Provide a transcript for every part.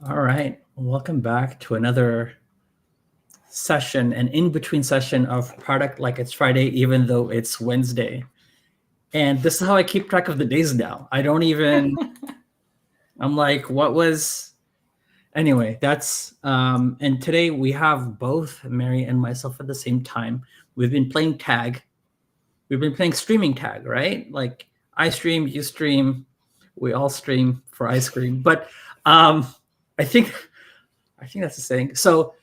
All right. Welcome back to another session, an in between session of Product Like It's Friday, even though it's Wednesday. And this is how I keep track of the days now. I don't even, I'm like, what was, anyway, and today we have both Mary and myself at the same time. We've been playing tag. We've been playing streaming tag, right? Like I stream, you stream, we all stream for ice cream. But um, I think, I think that's the saying. So,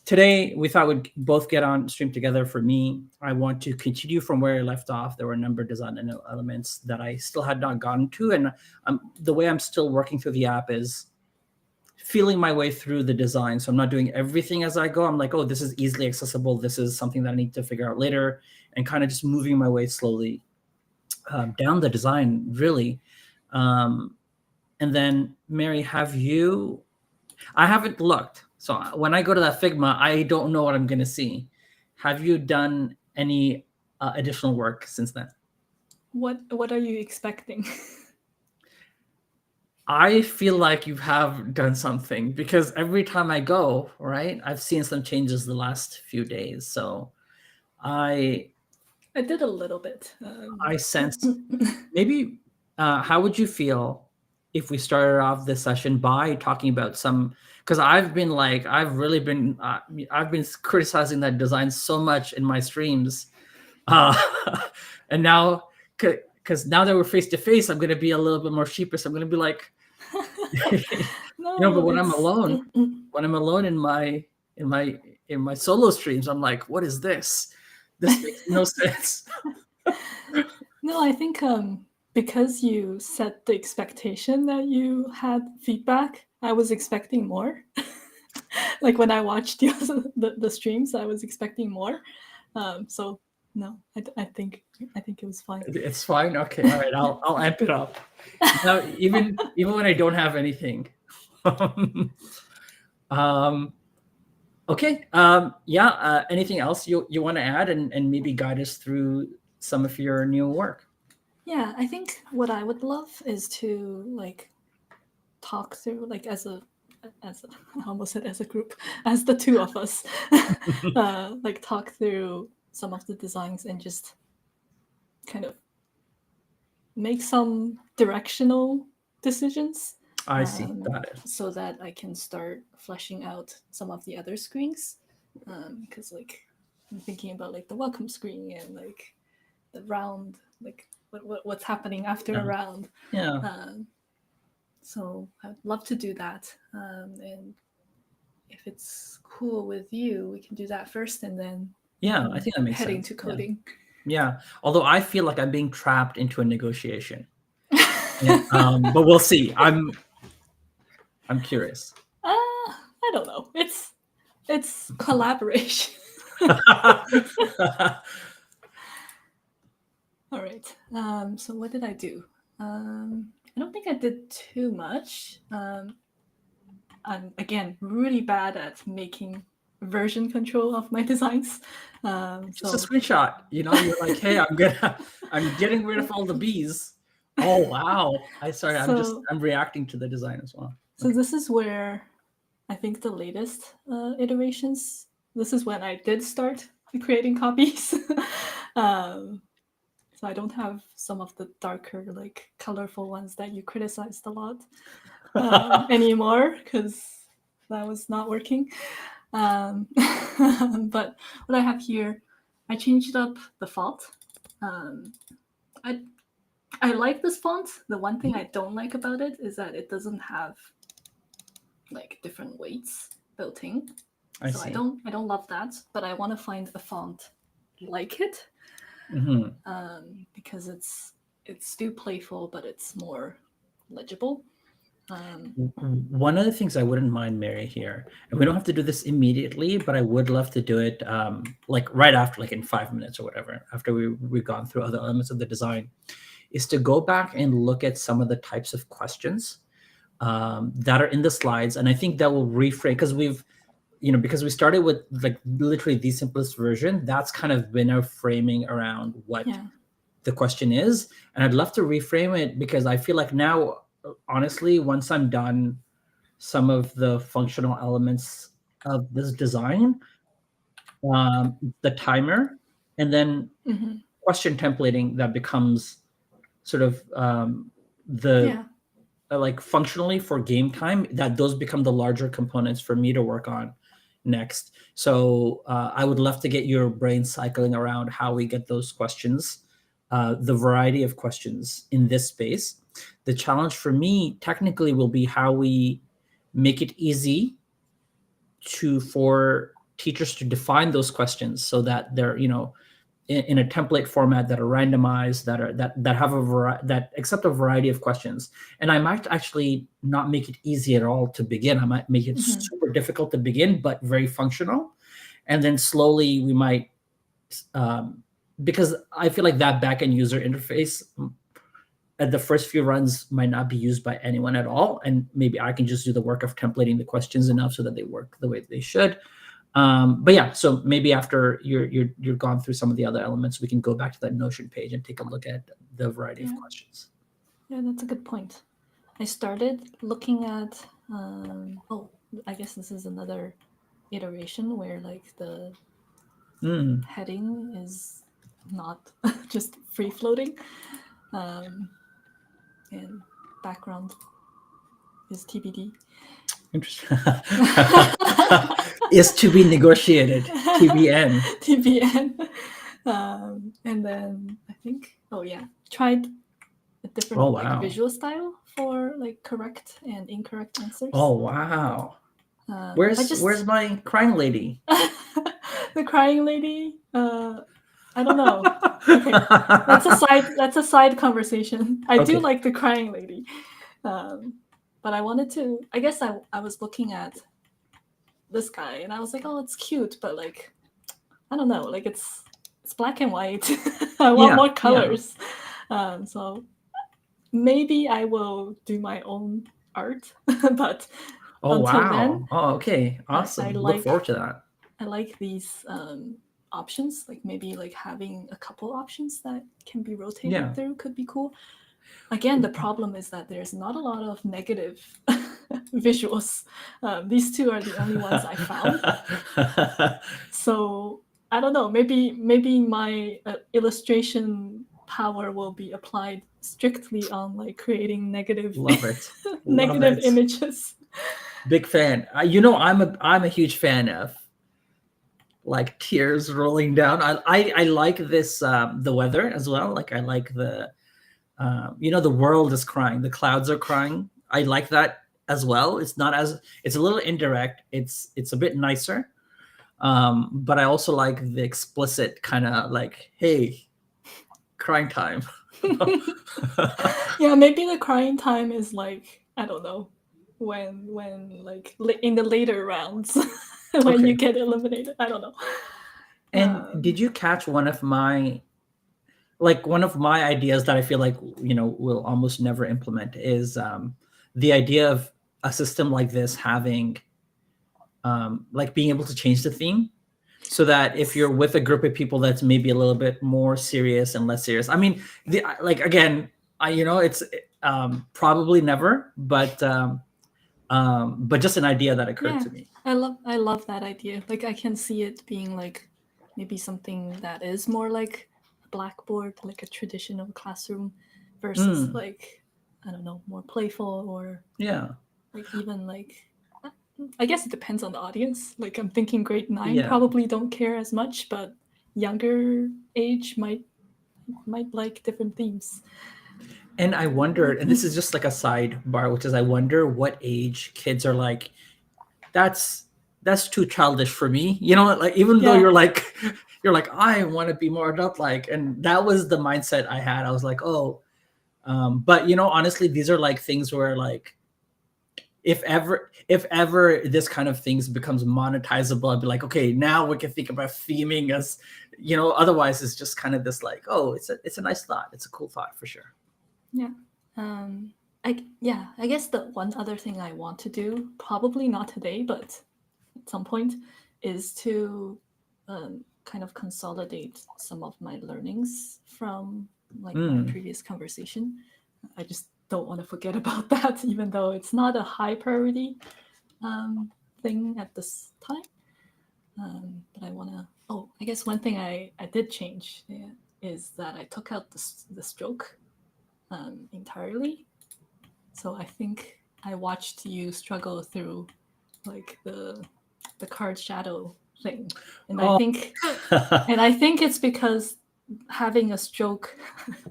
today we thought we'd both get on stream together. For me, I want to continue from where I left off. There were a number of design elements that I still had not gotten to, and the way I'm still working through the app is feeling my way through the design. So I'm not doing everything as I go. I'm like, oh, this is easily accessible. This is something that I need to figure out later, and kind of just moving my way slowly down the design, really. Um, and then, Mary, have you? I haven't looked. So when I go to that Figma, I don't know what I'm going to see. Have you done any additional work since then? What are you expecting? I feel like you have done something because every time I go, right, I've seen some changes the last few days. So I I did a little bit. I sense maybe how would you feel if we started off this session by talking about some, because I've really been I've been criticizing that design so much in my streams, uh, and now because now that we're face to face, I'm going to be a little bit more sheepish. I'm going to be like, No, but when I'm alone in my in my solo streams, I'm like, what is this? This makes no sense. No, I think because you set the expectation that you had feedback, I was expecting more. Like when I watched the streams, I was expecting more. So no, I think it was fine. It's fine. Okay, all right. I'll amp it up. Now, even when I don't have anything. um, okay. Yeah. Anything else you want to add and maybe guide us through some of your new work? Yeah, I think what I would love is to like talk through like I almost said as a group, as the two of us, like talk through some of the designs and just kind of make some directional decisions. I see. Got it. So that I can start fleshing out some of the other screens. Because like I'm thinking about like the welcome screen and like the round, like what's happening after a round. Yeah. So I'd love to do that. And if it's cool with you, we can do that first and then I think that makes heading sense. to coding. Yeah. Although I feel like I'm being trapped into a negotiation. But we'll see. I'm curious. I don't know. It's collaboration. All right. So what did I do? I don't think I did too much. I'm again really bad at making version control of my designs. Just a screenshot. You're like, hey, I'm getting rid of all the bees. Oh wow! I'm reacting to the design as well. So this is where I think the latest iterations. This is when I did start creating copies. So I don't have some of the darker, like colorful ones that you criticized a lot anymore because that was not working. But what I have here, I changed up the font. I like this font. The one thing I don't like about it is that it doesn't have like different weights built in. I don't love that, but I want to find a font like it. Because it's still playful, but it's more legible. One of the things I wouldn't mind, Mary, here, and we don't have to do this immediately, but I would love to do it like right after, like in 5 minutes or whatever, after we've gone through other elements of the design, is to go back and look at some of the types of questions that are in the slides. And I think that will reframe, because we started with like literally the simplest version, that's kind of been our framing around what the question is. And I'd love to reframe it because I feel like now, honestly, once I'm done some of the functional elements of this design, the timer, and then Hmm. question templating that becomes sort of the Yeah. like functionally for game time, that those become the larger components for me to work on next. So I would love to get your brain cycling around how we get those questions, the variety of questions in this space. The challenge for me technically will be how we make it easy to for teachers to define those questions so that they're, in a template format that are randomized, that have that accept a variety of questions. And I might actually not make it easy at all to begin. I might make it Hmm. super difficult to begin, but very functional. And then slowly we might, um, because I feel like that backend user interface at the first few runs might not be used by anyone at all, and maybe I can just do the work of templating the questions enough so that they work the way they should. But yeah, so maybe after you're gone through some of the other elements, we can go back to that Notion page and take a look at the variety of Yeah. questions. Yeah, that's a good point. I started looking at. Oh, I guess this is another iteration where like the Mm, heading is not just free floating, um, and background is TBD. interesting. Is to be negotiated. TBN. TBN. And then I think, oh yeah, tried a Oh different like wow. visual style for like correct and incorrect answers. Oh wow. But Where's just my crying lady? the crying lady. I don't know. Okay, that's a side conversation. I do Okay. like the crying lady, but I wanted to. I guess I was looking at this guy and I was like, oh, it's cute, but like I don't know, like it's black and white. I want Yeah. more Yeah. colors. So maybe I will do my own art, but Oh until then, wow. Oh okay. I Awesome. Look forward to that. like these options. Like maybe like having a couple options that can be rotated Yeah. through could be cool. Again, the problem is that there's not a lot of negative visuals. These two are the only ones I found. So I don't know. Maybe my illustration power will be applied strictly on like creating negative Love it. Love negative it. images. Big fan. I'm a huge fan of like tears rolling down. I like this the weather as well. Like I like the the world is crying, the clouds are crying. I like that as well. It's a little indirect. It's a bit nicer. But I also like the explicit kind of like, hey, crying time. Yeah, maybe the crying time is like I don't know when like in the later rounds when you Okay. get eliminated. I don't know. And Um, did you catch one of my ideas that I feel like we'll almost never implement is the idea of a system like this having like being able to change the theme so that if you're with a group of people that's maybe a little bit more serious and less serious. I mean, like again, it's probably never, but just an idea that occurred yeah, to me. I love that idea. Like I can see it being like maybe something that is more like a blackboard, like a traditional classroom, versus Mm, like I don't know, more playful or yeah, like even like I guess it depends on the audience. Like I'm thinking grade 9 yeah. probably don't care as much, but younger age might like different themes. And I wondered, and this is just like a sidebar, which is I wonder what age kids are like, that's that's too childish for me. Like even though Yeah. you're like, I want to be more adult like, and that was the mindset I had. I was like, oh, but honestly, these are like things where like if ever this kind of things becomes monetizable, I'd be like, okay, now we can think about theming as, otherwise it's just kind of this like, oh, it's a nice thought. It's a cool thought for sure. Yeah. I guess the one other thing I want to do, probably not today, but at some point, is to kind of consolidate some of my learnings from like my Mm, previous conversation. I just don't want to forget about that, even though it's not a high priority thing at this time. But I want to. Oh, I guess one thing I did change is that I took out the stroke entirely. So I think I watched you struggle through like the card shadow thing, and Oh. I think it's because having a stroke.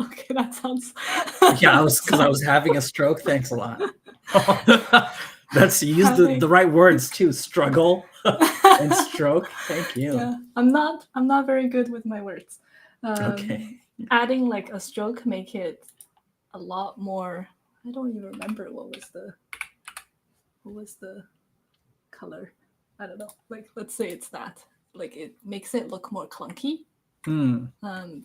Okay, that sounds. Yeah, because I was having a stroke. Thanks a lot. That's you used Having- the right words too. Struggle and stroke. Thank you. Yeah, I'm not very good with my words. Okay. Adding like a stroke make it a lot more. I don't even remember what was the color. I don't know. Like let's say it's that. Like it makes it look more clunky.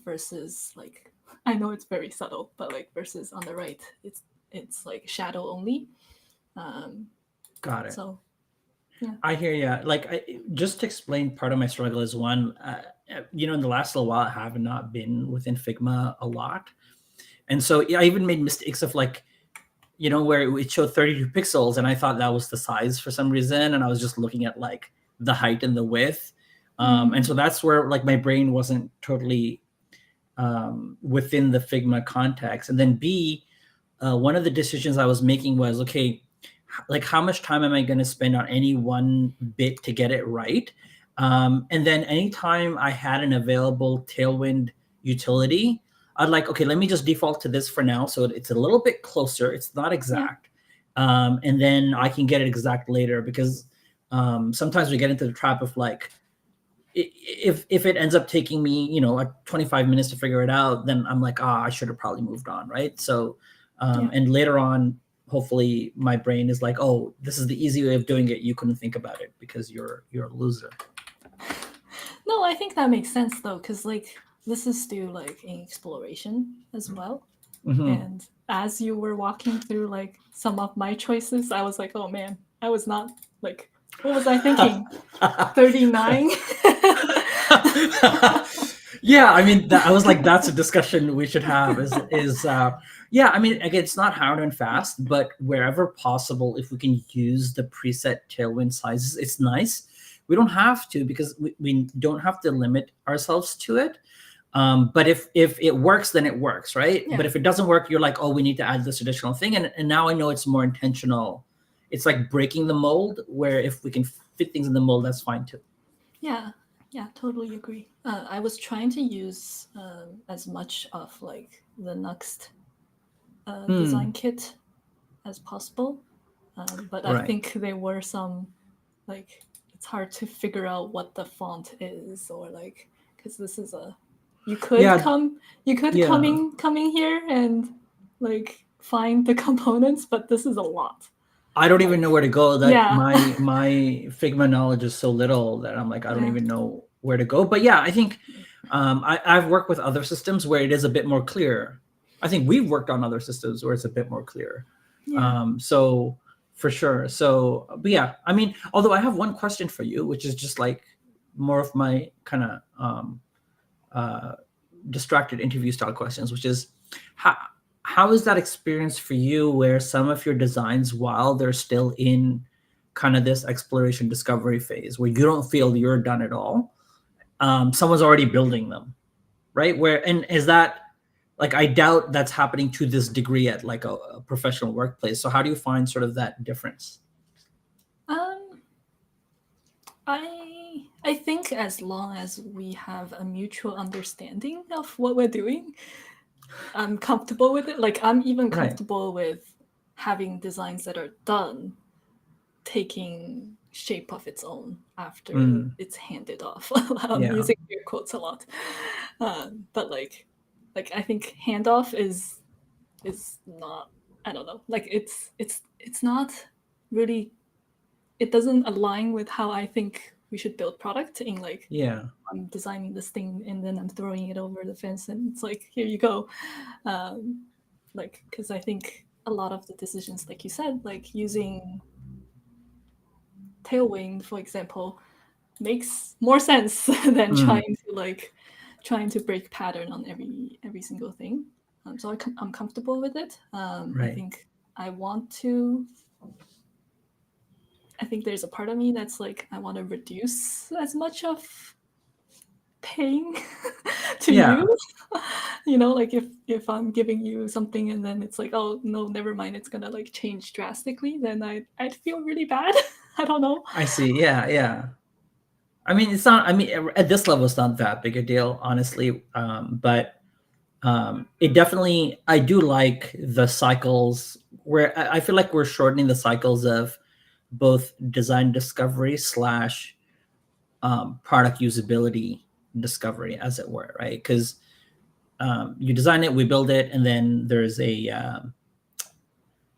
Versus like I know it's very subtle, but like versus on the right, it's like shadow only. Got it. So yeah, I hear you. Like, just to explain, part of my struggle is one, in the last little while, I have not been within Figma a lot, and so I even made mistakes of like, where it showed 32 pixels, and I thought that was the size for some reason, and I was just looking at like the height and the width, and so that's where like my brain wasn't totally within the Figma context. And then B, one of the decisions I was making was, okay, like how much time am I going to spend on any one bit to get it right? And then anytime I had an available Tailwind utility, I'd like, okay, let me just default to this for now. So it's a little bit closer. It's not exact. Yeah. And then I can get it exact later, because sometimes we get into the trap of like, if it ends up taking me, 25 minutes to figure it out, then I'm like, I should have probably moved on. Right. So, and later on, hopefully my brain is like, oh, this is the easy way of doing it. You couldn't think about it because you're a loser. No, I think that makes sense though, because like this is still like in exploration as well. Mm-hmm. And as you were walking through like some of my choices, I was like, oh man, I was not like, what was I thinking? 39. Yeah, I mean, I was like, that's a discussion we should have. Yeah, I mean, again, it's not hard and fast, but wherever possible, if we can use the preset Tailwind sizes, it's nice. We don't have to, because we don't have to limit ourselves to it. But if it works, then it works, right? Yeah. But if it doesn't work, you're like, oh, we need to add this additional thing. And now I know it's more intentional. It's like breaking the mold, where if we can fit things in the mold, that's fine too. Yeah, totally agree. I was trying to use as much of like the Nuxt design kit as possible. But right. I think there were some, like, it's hard to figure out what the font is, or like, because this is you could come in here and like find the components, but this is a lot. I don't even know where to go. My Figma knowledge is so little that I'm like, I don't even know where to go. But yeah, I think I've worked with other systems where it is a bit more clear. I think we've worked on other systems where it's a bit more clear. So for sure. So, but yeah, I mean, although I have one question for you, which is just like more of my kind of distracted interview style questions, which is how is that experience for you, where some of your designs, while they're still in kind of this exploration discovery phase, where you don't feel you're done at all, someone's already building them, right? And is that, like, I doubt that's happening to this degree at like a professional workplace. So how do you find sort of that difference? I think as long as we have a mutual understanding of what we're doing, I'm comfortable with it. Like, I'm even comfortable with having designs that are done taking shape of its own after it's handed off. I'm using air quotes a lot. But like I think handoff is not, I don't know, like it's not really, it doesn't align with how I think we should build product. In like, I'm designing this thing and then I'm throwing it over the fence and it's like, here you go. Like, because I think a lot of the decisions, like you said, like using Tailwind, for example, makes more sense than trying to break pattern on every single thing. So I'm comfortable with it. I Right. think I want to. I think there's a part of me that's like I want to reduce as much of paying to Yeah, you. You know, like if I'm giving you something and then it's like, oh no, never mind, it's gonna like change drastically, then I'd feel really bad. I don't know. I see. Yeah, yeah. I mean, it's not. I mean, at this level, it's not that big a deal, honestly. But it definitely. I do like the cycles where I feel like we're shortening the cycles of both design discovery slash product usability discovery, as it were, right? Because you design it, we build it, and then there's a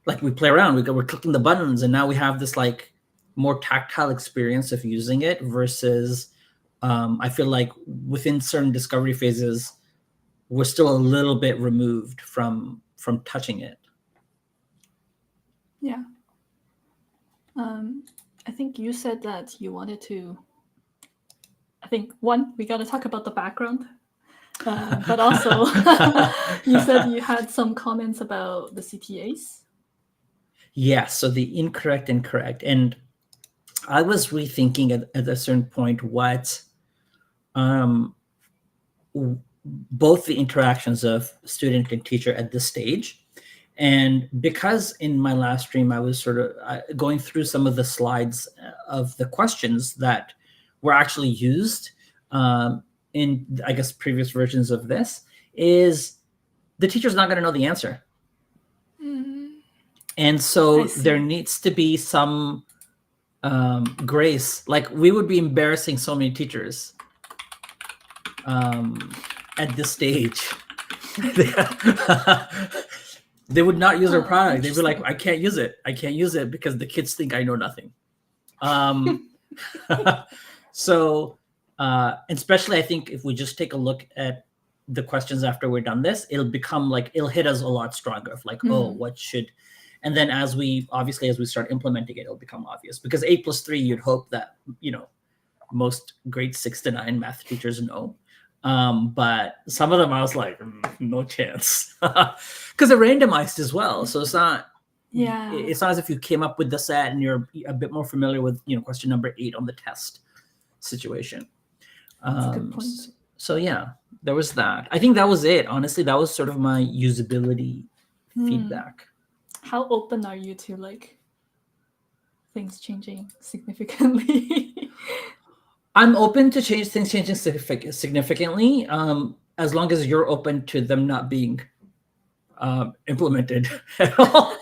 like we play around. We're clicking the buttons, and now we have this like more tactile experience of using it versus. I feel like within certain discovery phases, we're still a little bit removed from touching it. Yeah. I think you said that you wanted to. I think one, we got to talk about the background, but also you said you had some comments about the CTAs. Yeah, so the incorrect and correct. And I was rethinking at a certain point what um, both the interactions of student and teacher at this stage. And because in my last stream, I was sort of going through some of the slides of the questions that were actually used in, I guess, previous versions of this, is the teacher's not going to know the answer. And so there needs to be some grace. Like we would be embarrassing so many teachers at this stage. They would not use our product. They'd be like, I can't use it. I can't use it because the kids think I know nothing. So, especially I think if we just take a look at the questions after we're done this, it'll become like, it'll hit us a lot stronger of like, oh, what should, and then as we start implementing it, it'll become obvious because 8+3, you'd hope that, most grade 6 to 9 math teachers know. But some of them I was like, no chance. Because they're randomized as well. So it's not as if you came up with the set and you're a bit more familiar with, question number 8 on the test situation. That's a good point. So yeah, there was that. I think that was it. Honestly, that was sort of my usability feedback. How open are you to like things changing significantly? I'm open to things changing significantly, as long as you're open to them not being implemented at all.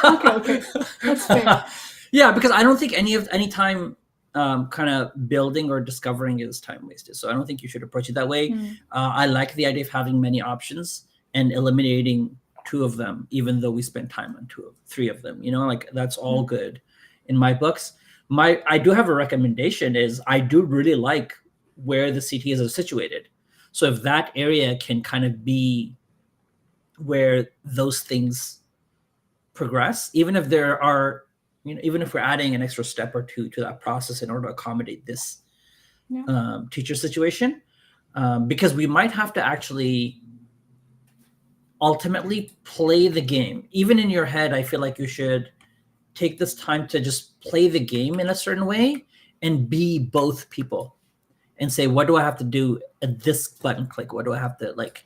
Okay, that's fair. Yeah, because I don't think any time kind of building or discovering is time wasted. So I don't think you should approach it that way. I like the idea of having many options and eliminating 2 of them, even though we spend time on 3 of them. Like that's all good in my books. I do have a recommendation is I do really like where the CTAs are situated. So if that area can kind of be where those things progress, even if there are, even if we're adding an extra step or 2 to that process in order to accommodate this teacher situation, because we might have to actually ultimately play the game. Even in your head, I feel like you should take this time to just play the game in a certain way and be both people and say, what do I have to do at this button click? What do I have to like?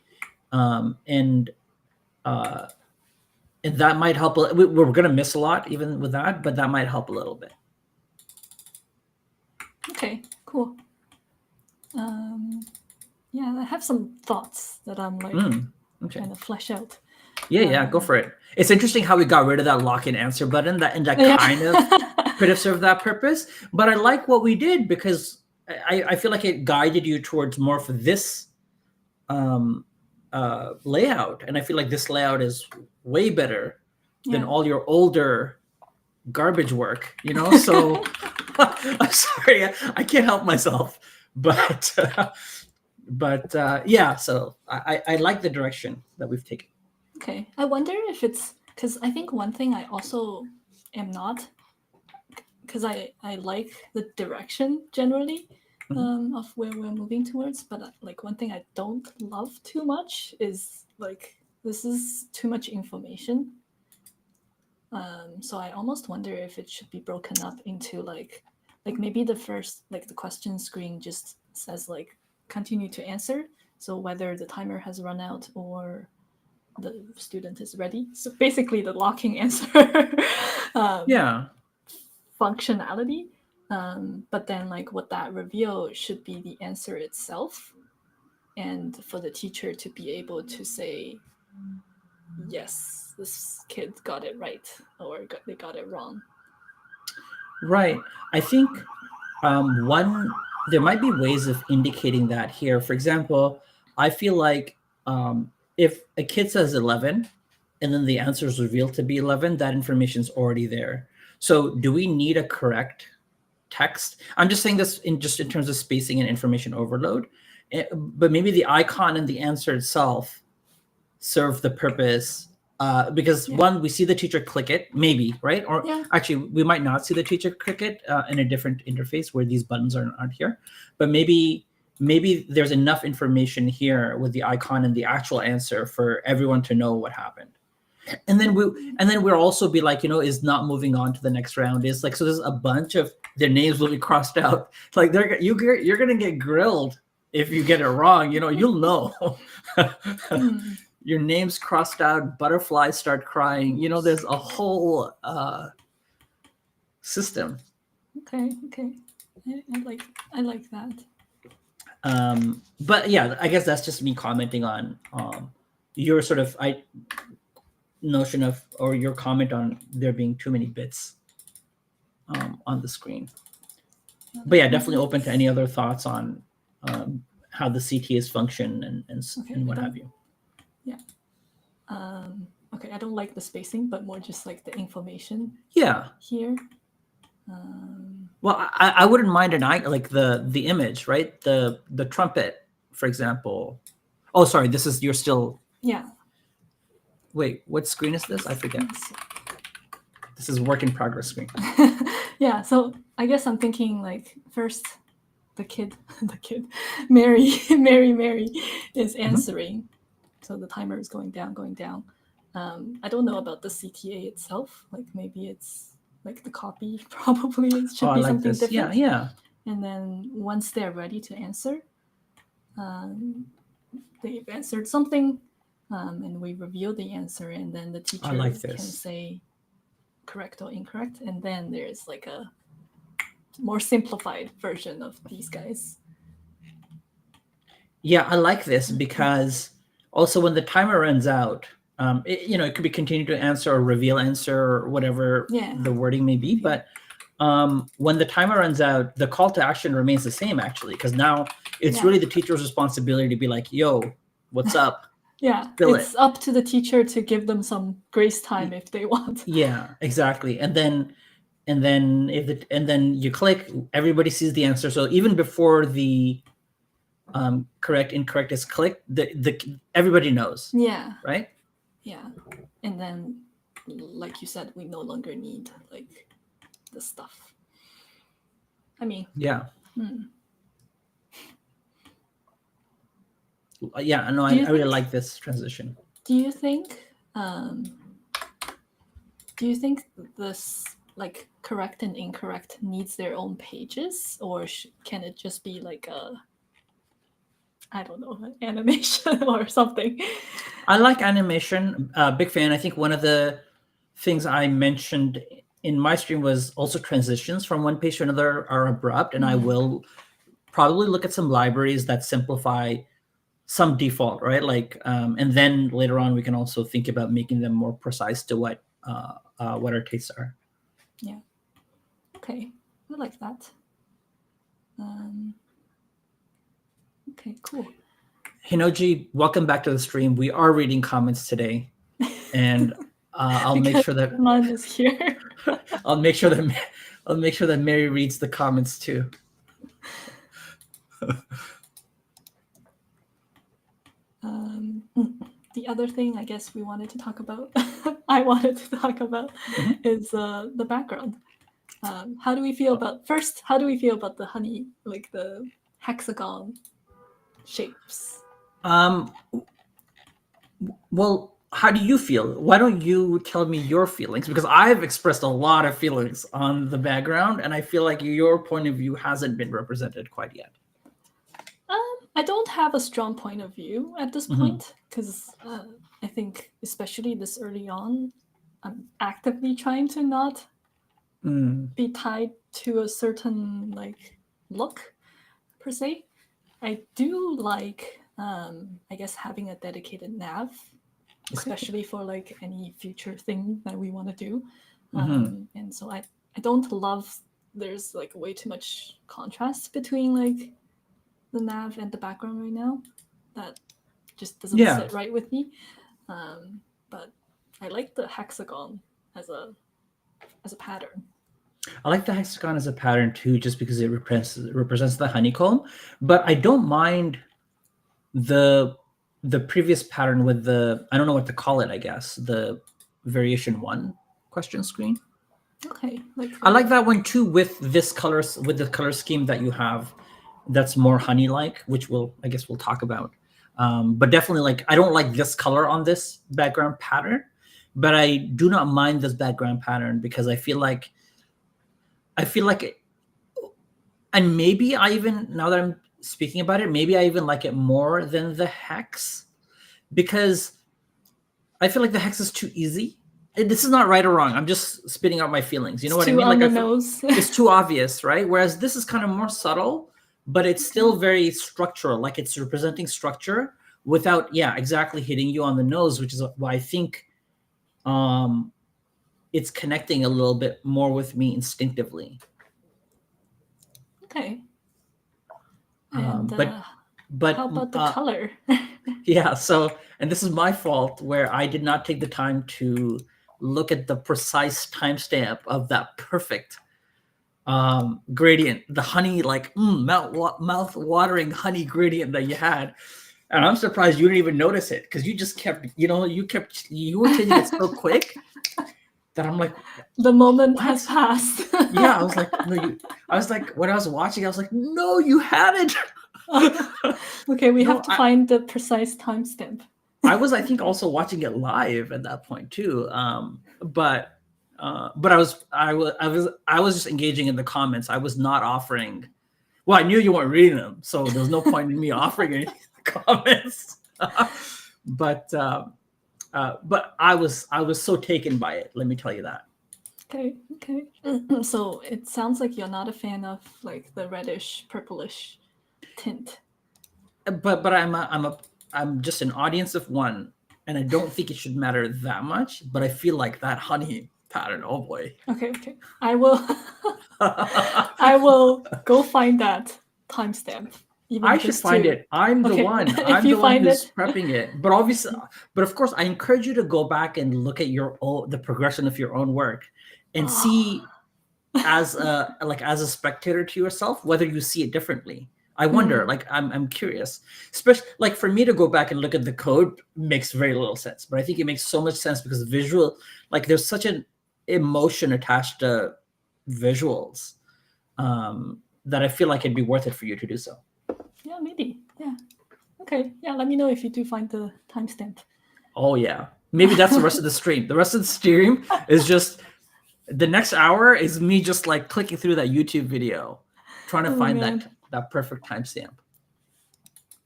And that might help. We're going to miss a lot even with that, but that might help a little bit. Okay, cool. Yeah, I have some thoughts that I'm like trying to flesh out. Yeah, go for it. It's interesting how we got rid of that lock-in answer button, that kind of could have served that purpose. But I like what we did because I feel like it guided you towards more for this layout, and I feel like this layout is way better than all your older garbage work. So I'm sorry, I can't help myself, but yeah. So I like the direction that we've taken. Okay, I wonder if it's because I think one thing I also am not, because I like the direction generally of where we're moving towards, but like one thing I don't love too much is like this is too much information. So I almost wonder if it should be broken up into like maybe the first, like the question screen just says like continue to answer. So whether the timer has run out or the student is ready. So basically the locking answer functionality. But then like what that reveal should be the answer itself. And for the teacher to be able to say, yes, this kid got it right, or they got it wrong. Right. I think there might be ways of indicating that here. For example, I feel like if a kid says 11 and then the answer is revealed to be 11, that information is already there. So do we need a correct text? I'm just saying this in terms of spacing and information overload. But maybe the icon and the answer itself serve the purpose because one, we see the teacher click it, maybe, right? Or actually, we might not see the teacher click it in a different interface where these buttons aren't here. But maybe there's enough information here with the icon and the actual answer for everyone to know what happened. And then we'll also be like, is not moving on to the next round. Is like, so there's a bunch of their names will be crossed out. Like you're gonna get grilled if you get it wrong. You'll know. Your name's crossed out, butterflies start crying. There's a whole system. Okay. I like that. But yeah, I guess that's just me commenting on your sort of notion of, or your comment on there being too many bits on the screen. But yeah, definitely open to any other thoughts on how the CTAs function and what have you. Yeah. Okay, I don't like the spacing, but more just like the information. Yeah. Here. Well, I wouldn't mind like the image, right? The trumpet, for example. Oh, sorry. You're still. Yeah. Wait, what screen is this? I forget. This is work in progress screen. Yeah. So I guess I'm thinking like first, the kid, Mary is answering. Mm-hmm. So the timer is going down. I don't know about the CTA itself. Like maybe it's like the copy probably should be something different. Yeah. And then once they're ready to answer, they've answered something, and we reveal the answer, and then the teacher can say correct or incorrect, and then there's like a more simplified version of these guys. Yeah, I like this because also when the timer runs out, it could be continue to answer or reveal answer or whatever the wording may be. But when the timer runs out, the call to action remains the same, actually, because now it's really the teacher's responsibility to be like, yo, what's up? It's up to the teacher to give them some grace time if they want. Yeah, exactly. And then you click, everybody sees the answer. So even before the correct, incorrect is clicked, the everybody knows. Yeah. Right? Yeah. And then, like you said, we no longer need like the stuff. I mean. Yeah. Yeah, no, I really like this transition. Do you think this like correct and incorrect needs their own pages, or can it just be like I don't know, an animation or something? I like animation. Big fan. I think one of the things I mentioned in my stream was also transitions from one page to another are abrupt, and I will probably look at some libraries that simplify some default, right? Like, and then later on we can also think about making them more precise to what our tastes are. Yeah. Okay, I like that. Okay, cool. Hinoji, welcome back to the stream. We are reading comments today, and I'll make sure that Adnan is here. I'll make sure that Mary reads the comments too. The other thing I guess we wanted to talk about, I wanted to talk about, is the background. How do we feel about the honey, like the hexagon shapes? Well, how do you feel? Why don't you tell me your feelings? Because I've expressed a lot of feelings on the background, and I feel like your point of view hasn't been represented quite yet. I don't have a strong point of view at this point because I think, especially this early on, I'm actively trying to not be tied to a certain like look per se. I do like, I guess, having a dedicated nav, especially for like any future thing that we want to do. And so I don't love there's like way too much contrast between like the nav and the background right now. That just doesn't sit right with me. But I like the hexagon as a pattern. I like the hexagon as a pattern too, just because it represents the honeycomb. But I don't mind the previous pattern with the, I don't know what to call it. I guess the variation 1 question screen. Okay, I like that one too with this colors, with the color scheme that you have. That's more honey like, which I guess we'll talk about. But definitely, like, I don't like this color on this background pattern, but I do not mind this background pattern because I feel like it, and maybe I even, now that I'm speaking about it, maybe I even like it more than the hex, because I feel like the hex is too easy. This is not right or wrong. I'm just spitting out my feelings. You know what I mean? Like on the nose. It's too obvious, right? Whereas this is kind of more subtle, but it's still very structural. Like, it's representing structure without, exactly hitting you on the nose, which is why I think it's connecting a little bit more with me instinctively. Okay. But how about the color? Yeah. So, and this is my fault where I did not take the time to look at the precise timestamp of that perfect gradient, the honey, like mouth watering honey gradient that you had. And I'm surprised you didn't even notice it, because you just kept, you were changing it so quick that I'm like, the moment has passed. Yeah, I was like, no, I was like, when I was watching, I was like, no, you had it. Okay, we have to find the precise timestamp. I was, I think, also watching it live at that point too. But I was just engaging in the comments. I was not offering. Well, I knew you weren't reading them, so there was no point in me offering any comments. But I was so taken by it. Let me tell you that. Okay. So it sounds like you're not a fan of like the reddish purplish tint. But I'm just an audience of one, and I don't think it should matter that much. But I feel like that honey pattern. Oh boy. Okay. I will go find that timestamp. I should find it. I'm the one. I'm the one who's prepping it. But obviously, but of course, I encourage you to go back and look at the progression of your own work, and see as a spectator to yourself whether you see it differently. I wonder. Like, I'm curious. Especially, like, for me to go back and look at the code makes very little sense, but I think it makes so much sense because visual, like, there's such an emotion attached to visuals, that I feel like it'd be worth it for you to do so. Yeah, maybe. Yeah. Okay. Yeah, let me know if you do find the timestamp. Oh yeah, maybe that's the rest of the stream. The rest of the stream is just the next hour is me just like clicking through that YouTube video, trying to find that perfect timestamp.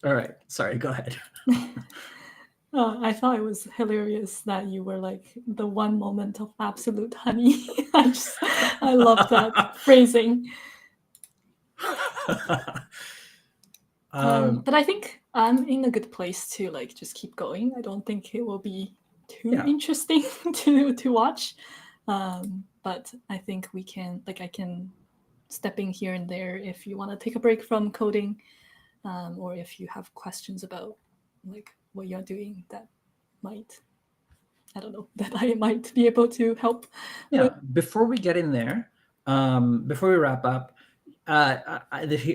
All right, sorry, go ahead. I thought it was hilarious that you were like the one moment of absolute honey. I love that phrasing. But I think I'm in a good place to like just keep going. I don't think it will be too interesting to watch. But I think we can, like, I can step in here and there if you want to take a break from coding, or if you have questions about like what you're doing that might, I don't know, that I might be able to help. Yeah. Before we get in there, before we wrap up,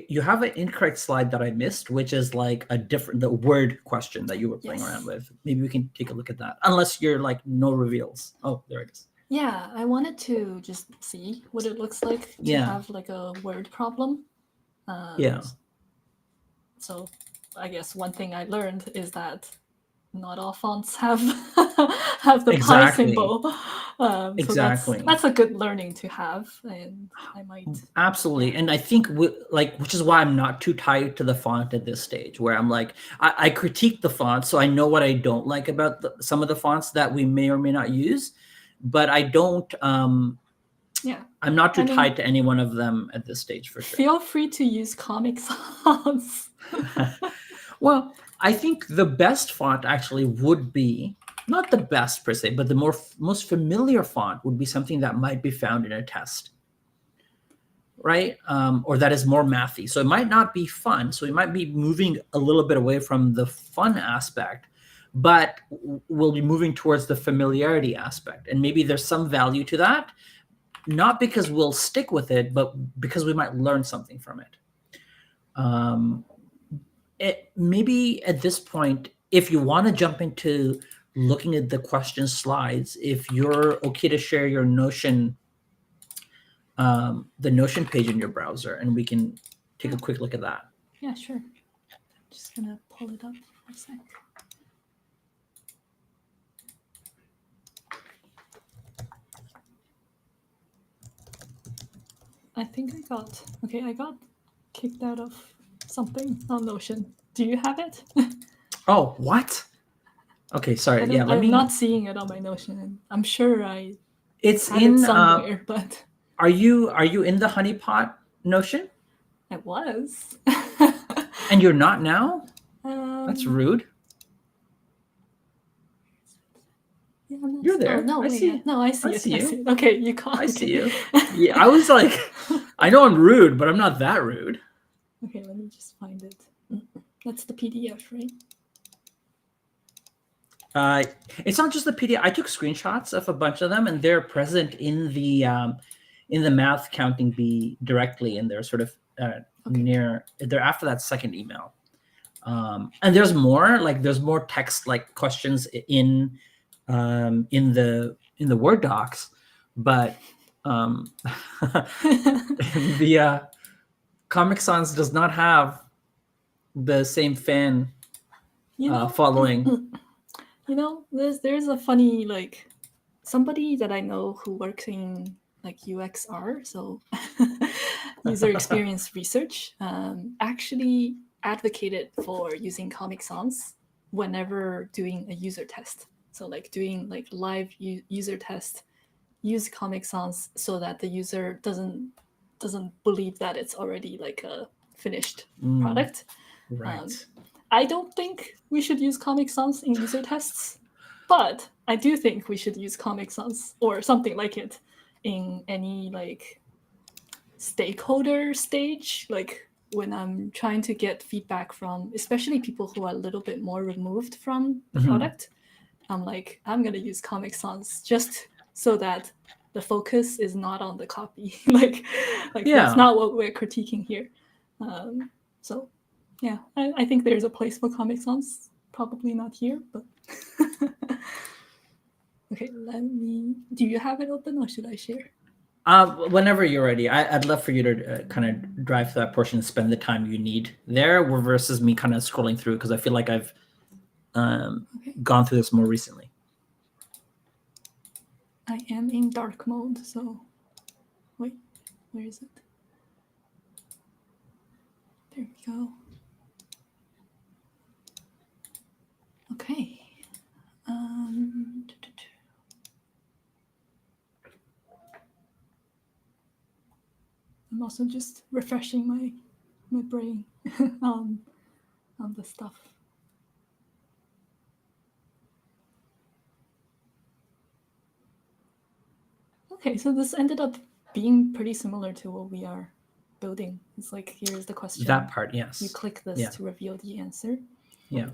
you have an incorrect slide that I missed, which is like the word question that you were playing around with. Maybe we can take a look at that, unless you're like no reveals. Oh, there it is. Yeah, I wanted to just see what it looks like to have like a word problem. So I guess one thing I learned is that not all fonts have have the pi Exactly. symbol. So Exactly. that's a good learning to have, and I might. Absolutely. And I think which is why I'm not too tied to the font at this stage, where I'm like, I critique the font, so I know what I don't like about some of the fonts that we may or may not use, but I don't, Yeah, I'm not too I mean, tied to any one of them at this stage for sure. feel free to use Comic Sans. Well, I think the best font actually would be, not the best per se, but the most familiar font would be something that might be found in a test, right? Or that is more mathy. So it might not be fun. So we might be moving a little bit away from the fun aspect, but we'll be moving towards the familiarity aspect. And maybe there's some value to that, not because we'll stick with it, but because we might learn something from it. Maybe at this point, if you want to jump into looking at the question slides, if you're okay to share your Notion, the Notion page in your browser, and we can take a quick look at that. Yeah, sure. Just gonna pull it up for a sec. I think I got kicked out of something on Notion. Do you have it? Oh, what? Okay, sorry. I'm not seeing it on my Notion, and I'm sure it's had in it somewhere, but are you in the Honeypot Notion? I was. And you're not now? That's rude. Yeah, you're there. Oh, no, I see. No, I see I it. see I you. see it. Okay, you can't. I see you. Yeah, I was like, I know I'm rude, but I'm not that rude. Okay, let me just find it. That's the PDF, right? It's not just the PDF. I took screenshots of a bunch of them, and they're present in the math counting bee directly, and they're sort of near. They're after that second email. And there's more. Like there's more text, like questions in the Word docs, but the Comic Sans does not have the same fan following. You know, there's a funny, like, somebody that I know who works in like UXR, so user experience research, actually advocated for using Comic Sans whenever doing a user test. So like doing like live user test, use Comic Sans so that the user doesn't believe that it's already like a finished product. Right. I don't think we should use Comic Sans in user tests, but I do think we should use Comic Sans or something like it in any like stakeholder stage, like when I'm trying to get feedback from especially people who are a little bit more removed from the product. I'm like, I'm going to use Comic Sans just so that the focus is not on the copy. like that's not what we're critiquing here. So yeah, I think there's a place for Comic Sans. Probably not here, but okay, do you have it open or should I share? Whenever you're ready. I'd love for you to kind of drive through that portion and spend the time you need there versus me kind of scrolling through, because I feel like I've gone through this more recently. I am in dark mode, so wait, where is it? There we go. Okay. I'm also just refreshing my brain on the stuff. Okay, so this ended up being pretty similar to what we are building. It's like, here's the question. That part, yes. You click this to reveal the answer. Yeah.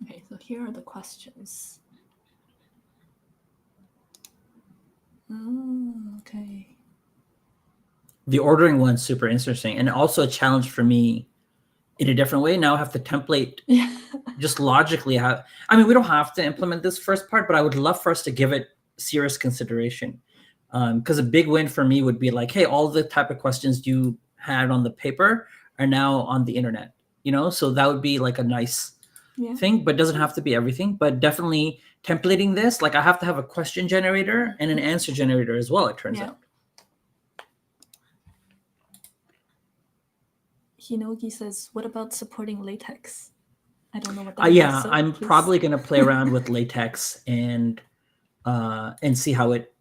Okay, so here are the questions. Oh, okay. The ordering one's super interesting, and also a challenge for me in a different way. Now I have to template just logically how. I mean, we don't have to implement this first part, but I would love for us to give it serious consideration. Because a big win for me would be like, hey, all the type of questions you had on the paper are now on the internet. So that would be like a nice Yeah. thing, but doesn't have to be everything. But definitely templating this, like I have to have a question generator and an answer generator as well, it turns Yeah. out. Hinogi says, what about supporting latex? I don't know what that Yeah, means. So I'm please. probably going to play around with latex and see how it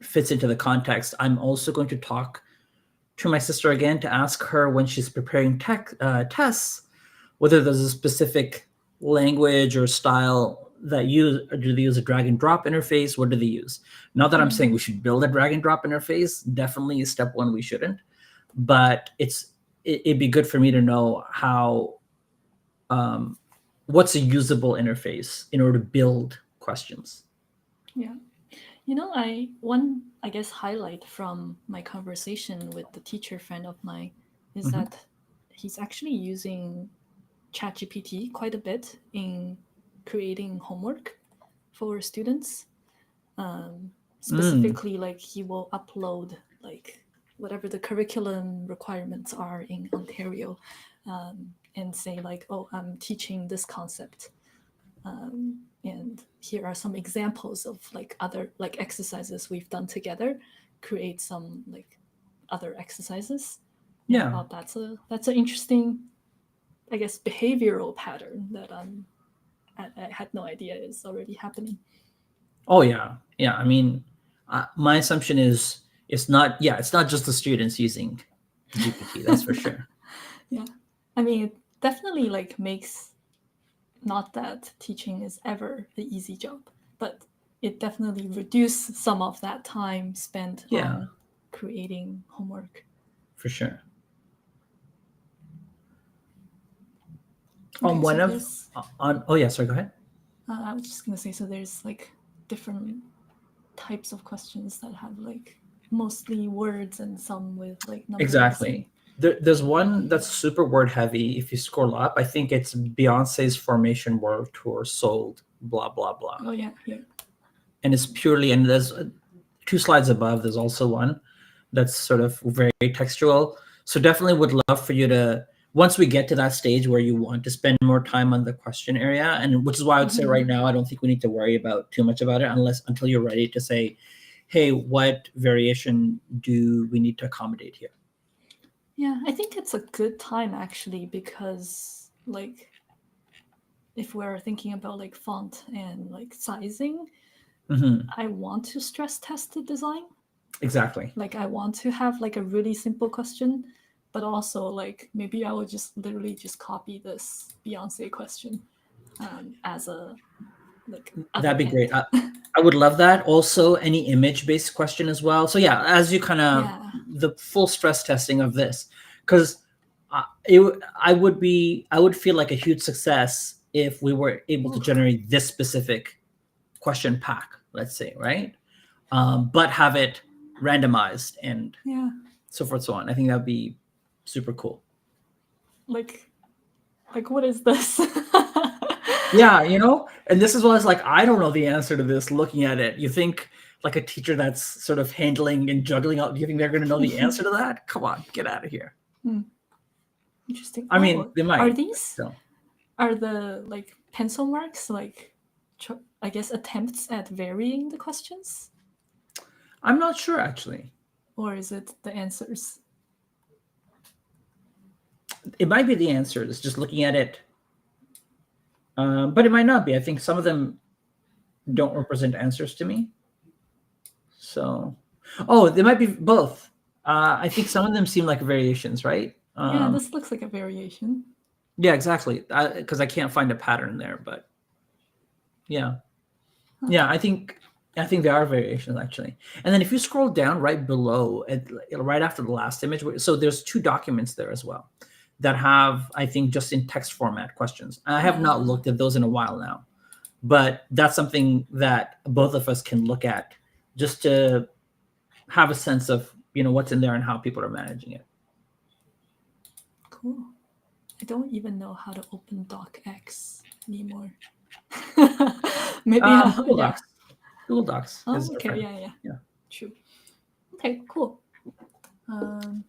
fits into the context. I'm also going to talk to my sister again to ask her when she's preparing tests whether there's a specific language or style that use, or do they use a drag and drop interface? What do they use? Not that I'm saying we should build a drag and drop interface. Definitely step one, we shouldn't. But it'd be good for me to know how what's a usable interface in order to build questions. Yeah. I guess highlight from my conversation with the teacher friend of mine is that he's actually using ChatGPT quite a bit in creating homework for students. Specifically, like he will upload like whatever the curriculum requirements are in Ontario, and say like, "Oh, I'm teaching this concept." And here are some examples of like other like exercises we've done together. Create some like other exercises. And I thought that's an interesting, I guess, behavioral pattern that I had no idea is already happening. Oh yeah. I mean, my assumption is it's not. Yeah, it's not just the students using GPT. That's for sure. Yeah, I mean, it definitely like makes, not that teaching is ever the easy job, but it definitely reduces some of that time spent on creating homework. For sure. Okay, One so of on. Oh yeah, sorry. Go ahead. I was just gonna say, so there's like different types of questions that have like mostly words and some with like numbers. Exactly. There's one that's super word heavy. If you scroll up, I think it's Beyonce's Formation World Tour sold, blah, blah, blah. Oh, yeah, here. And it's purely, and there's two slides above, there's also one that's sort of very textual. So definitely would love for you to, once we get to that stage where you want to spend more time on the question area, and which is why I would say right now, I don't think we need to worry about too much about it until you're ready to say, hey, what variation do we need to accommodate here? Yeah, I think it's a good time actually, because like if we're thinking about like font and like sizing, I want to stress test the design. Exactly. Like I want to have like a really simple question, but also like maybe I would just literally just copy this Beyonce question as a like That'd be end. great. I would love that. Also, any image-based question as well. So yeah, as you kind of the full stress testing of this, because I would feel like a huge success if we were able to generate this specific question pack, let's say, right? But have it randomized and so forth, so on. I think that'd be super cool. Like what is this? Yeah, and this is what it's like. I don't know the answer to this. Looking at it, you think like a teacher that's sort of handling and juggling out. Do you think they're going to know the answer to that? Come on, get out of here. Interesting. I mean, they might. Are these? Are the like pencil marks like, I guess, attempts at varying the questions? I'm not sure actually. Or is it the answers? It might be the answers. Just looking at it. But it might not be. I think some of them don't represent answers to me. So, they might be both. I think some of them seem like variations, right? Yeah, this looks like a variation. Yeah, exactly. Because I can't find a pattern there, but yeah, I think there are variations actually. And then if you scroll down right below, right after the last image, so there's two documents there as well that have, I think, just in text format questions. I have not looked at those in a while now, but that's something that both of us can look at just to have a sense of what's in there and how people are managing it. Cool. I don't even know how to open docx anymore. Maybe Google Docs. Google Docs. Oh, okay. Yeah. True. Okay, cool.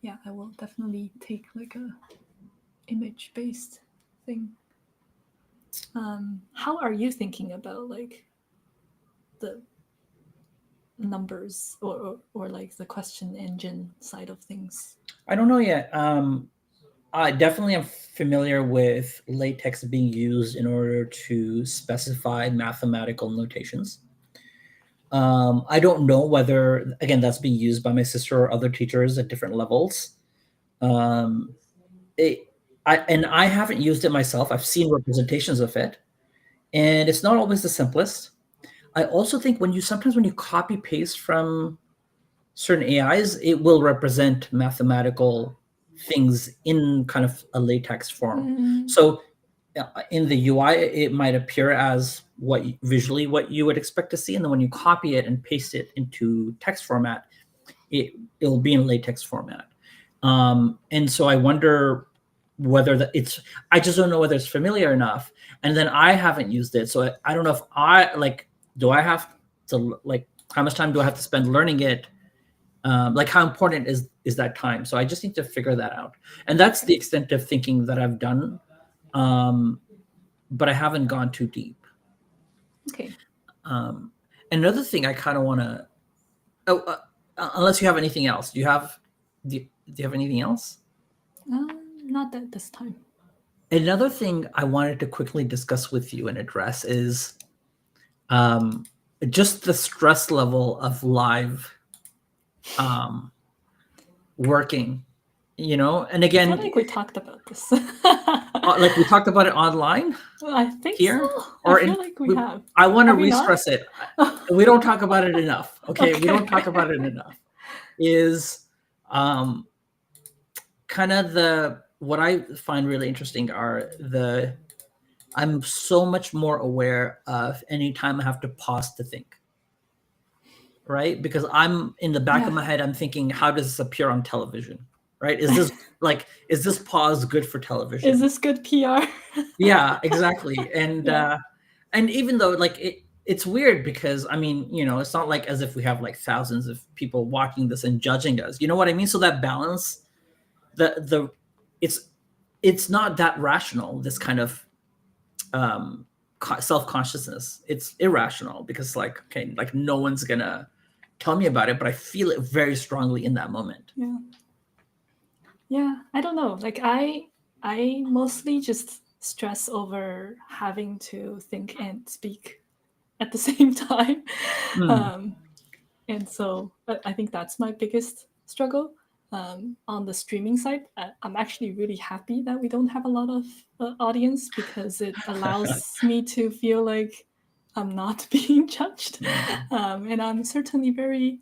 Yeah, I will definitely take like a image-based thing. How are you thinking about like the numbers or like the question engine side of things? I don't know yet. I definitely am familiar with latex being used in order to specify mathematical notations. I don't know whether, again, that's being used by my sister or other teachers at different levels. Um, I haven't used it myself. I've seen representations of it, and it's not always the simplest. I also think sometimes when you copy paste from certain AIs, it will represent mathematical things in kind of a latex form. Mm, So in the UI, it might appear as visually what you would expect to see, and then when you copy it and paste it into text format, it'll be in latex format. And so I wonder whether it's. I just don't know whether it's familiar enough, and then I haven't used it, so I don't know if I like. Do I have to like? How much time do I have to spend learning it? Like how important is that time? So I just need to figure that out, and that's the extent of thinking that I've done. But I haven't gone too deep. okay. Another thing I kind of want to. Oh, unless you have anything else, do you have anything else? Not at this time. Another thing I wanted to quickly discuss with you and address is um, just the stress level of live working. And I feel again, like we talked about this. like we talked about it online I think here, so. or I feel like we have. I want to Have we not? re-stress it. We don't talk about it enough. Okay, we don't talk Okay. about it enough. Is kind of what I find really interesting are I'm so much more aware of any time I have to pause to think, right? Because I'm in the back of my head, I'm thinking, how does this appear on television, right? Is this pause good for television? Is this good PR? Yeah, exactly. And Yeah. and even though like it's weird because I mean, it's not like as if we have like thousands of people watching this and judging us. You know what I mean? So that balance, the it's not that rational, this kind of self-consciousness. It's irrational because like, okay, like no one's gonna tell me about it, but I feel it very strongly in that moment. Yeah, I don't know. Like I mostly just stress over having to think and speak at the same time. Hmm. And so I think that's my biggest struggle. On the streaming side, I'm actually really happy that we don't have a lot of audience because it allows me to feel like I'm not being judged. And I'm certainly very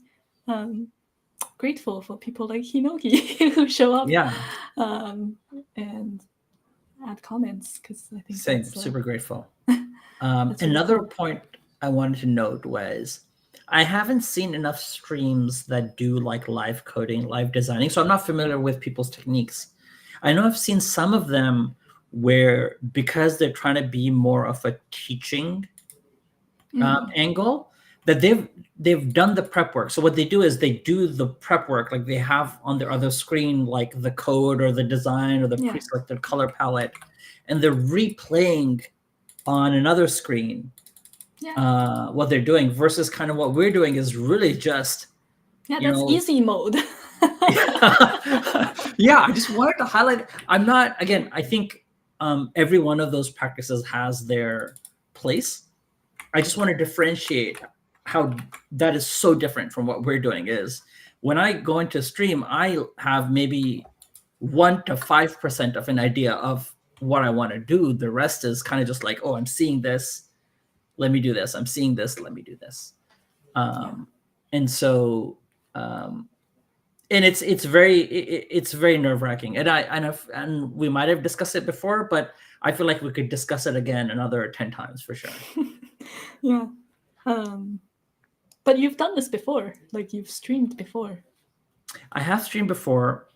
grateful for people like Hinogi who show up Yeah, and add comments because I think same. that's Super grateful. that's really Another cool. point I wanted to note was I haven't seen enough streams that do like live coding, live designing. So I'm not familiar with people's techniques. I know I've seen some of them where because they're trying to be more of a teaching angle, that they've done the prep work. So what they do is they do the prep work, like they have on their other screen like the code or the design or the pre-selected color palette, and they're replaying on another screen what they're doing versus kind of what we're doing is really just that's easy mode. Yeah, I just wanted to highlight. I think every one of those practices has their place. I just want to differentiate how that is so different from what we're doing. Is when I go into stream, I have maybe 1 to 5% of an idea of what I want to do. The rest is kind of just like, oh, I'm seeing this, let me do this. I'm seeing this, let me do this. And so, and it's very nerve wracking. And we might have discussed it before, but I feel like we could discuss it again another 10 times for sure. Yeah. But you've done this before, like you've streamed before. I have streamed before,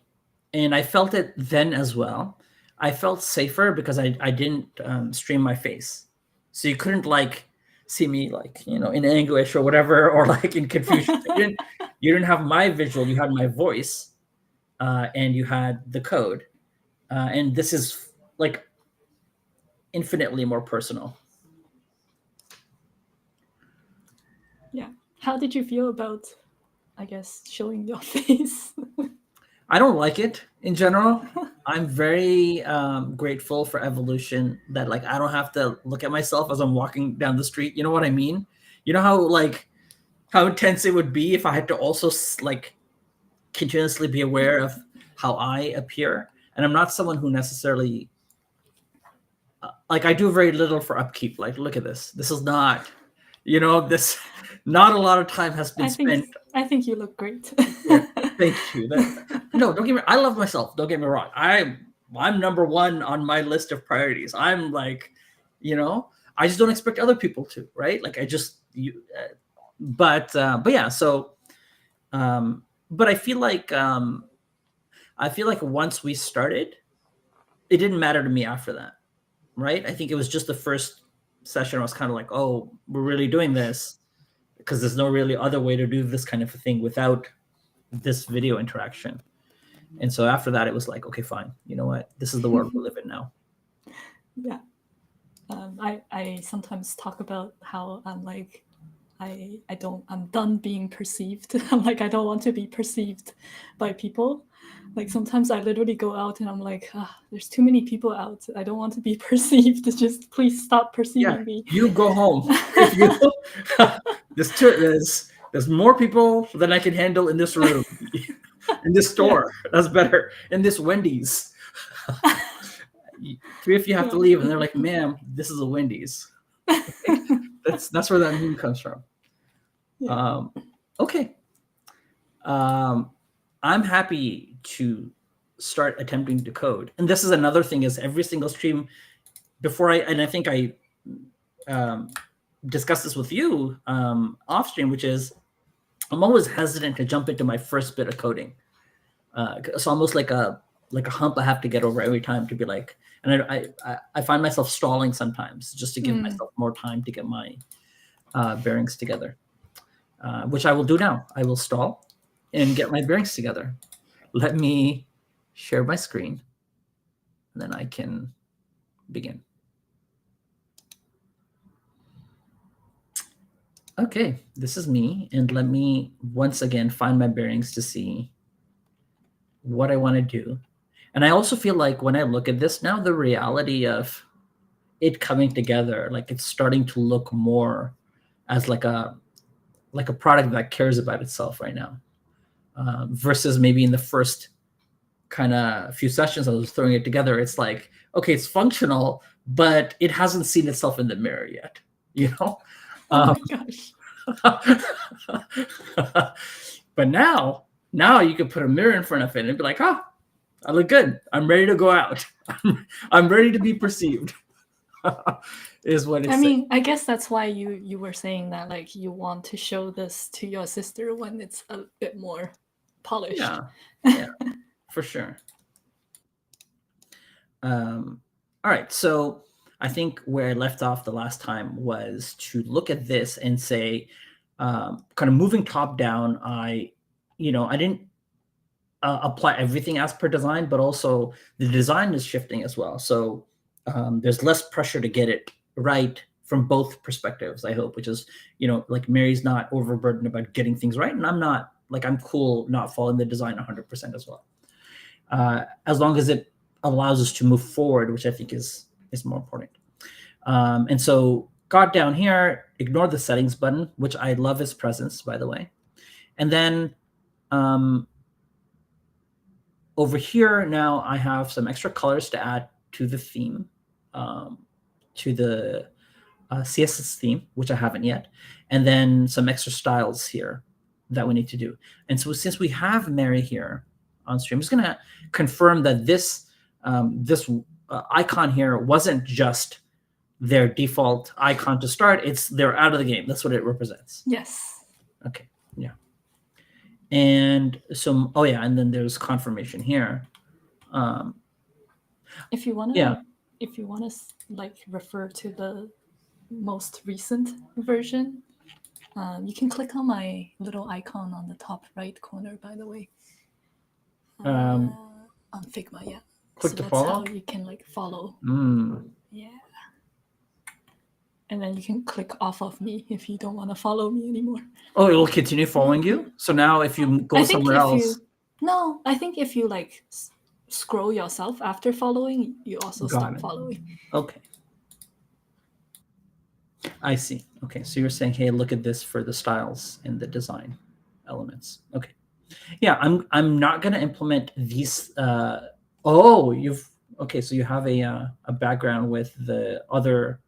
and I felt it then as well. I felt safer because I didn't stream my face, so you couldn't like see me like in anguish or whatever, or like in confusion. You didn't have my visual. You had my voice, and you had the code. And this is like infinitely more personal. Yeah. How did you feel about, I guess, showing your face? I don't like it in general. I'm very grateful for evolution that like I don't have to look at myself as I'm walking down the street. You know what I mean? You know how intense it would be if I had to also like continuously be aware of how I appear. And I'm not someone who necessarily like I do very little for upkeep. Like look at this. This is not, this not a lot of time has been spent. I think you look great. Yeah, thank you. No, don't get me. I love myself. Don't get me wrong. I'm number one on my list of priorities. I'm like, I just don't expect other people to, right? Like I just but yeah. So, but I feel like once we started, it didn't matter to me after that, right? I think it was just the first session. I was kind of like, oh, we're really doing this because there's no really other way to do this kind of a thing without this video interaction. And so after that, it was like, okay, fine. You know what? This is the world we live in now. Yeah. I sometimes talk about how I'm like, I'm done being perceived. I'm like, I don't want to be perceived by people. Like sometimes I literally go out and I'm like, there's too many people out. I don't want to be perceived. Just please stop perceiving me. You go home. If you there's more people than I can handle in this room. In this store, that's better. In this Wendy's, if you have to leave, and they're like, "Ma'am, this is a Wendy's." That's where that meme comes from. Yeah. Okay. I'm happy to start attempting to code, and this is another thing: is every single stream I think I discussed this with you off stream, which is I'm always hesitant to jump into my first bit of coding. It's almost like a hump I have to get over every time to be like, and I find myself stalling sometimes just to give myself more time to get my bearings together, which I will do now. I will stall and get my bearings together. Let me share my screen, and then I can begin. Okay, this is me, and let me once again find my bearings to see what I want to do. And I also feel like when I look at this now, the reality of it coming together, like it's starting to look more as like a product that cares about itself right now, versus maybe in the first kind of few sessions I was throwing it together. It's like, okay, it's functional, but it hasn't seen itself in the mirror yet, Oh my gosh. But now you can put a mirror in front of it and be like, oh, I look good. I'm ready to go out. I'm ready to be perceived. Is what it's. I mean, I guess that's why you were saying that like you want to show this to your sister when it's a bit more polished. Yeah, for sure. All right, so I think where I left off the last time was to look at this and say, kind of moving top down. I didn't apply everything as per design, but also the design is shifting as well. So there's less pressure to get it right from both perspectives, I hope, which is, like Mary's not overburdened about getting things right. And I'm not, like, I'm cool not following the design 100% as well. As long as it allows us to move forward, which I think is more important. And so got down here, ignore the settings button, which I love its presence, by the way. And then over here now I have some extra colors to add to the theme, to the CSS theme, which I haven't yet, and then some extra styles here that we need to do. And so since we have Mary here on stream, I'm just going to confirm that this icon here wasn't just their default icon to start. They're out of the game. That's what it represents. Yes. Okay. Yeah. And so, and then there's confirmation here. If you want to, like refer to the most recent version, you can click on my little icon on the top right corner. By the way, on Figma, yeah. Click to follow. That's how you can like follow. Mm. Yeah. and then you can click off of me if you don't want to follow me anymore. Oh, it will continue following you. So now, if you go I think somewhere if else, you no, I think if you like scroll yourself after following, you also got stop it. following. Okay, I see. Okay, so you're saying, hey, look at this for the styles and the design elements. Okay, yeah, I'm not gonna implement these. Oh, you've okay. So you have a background with the other.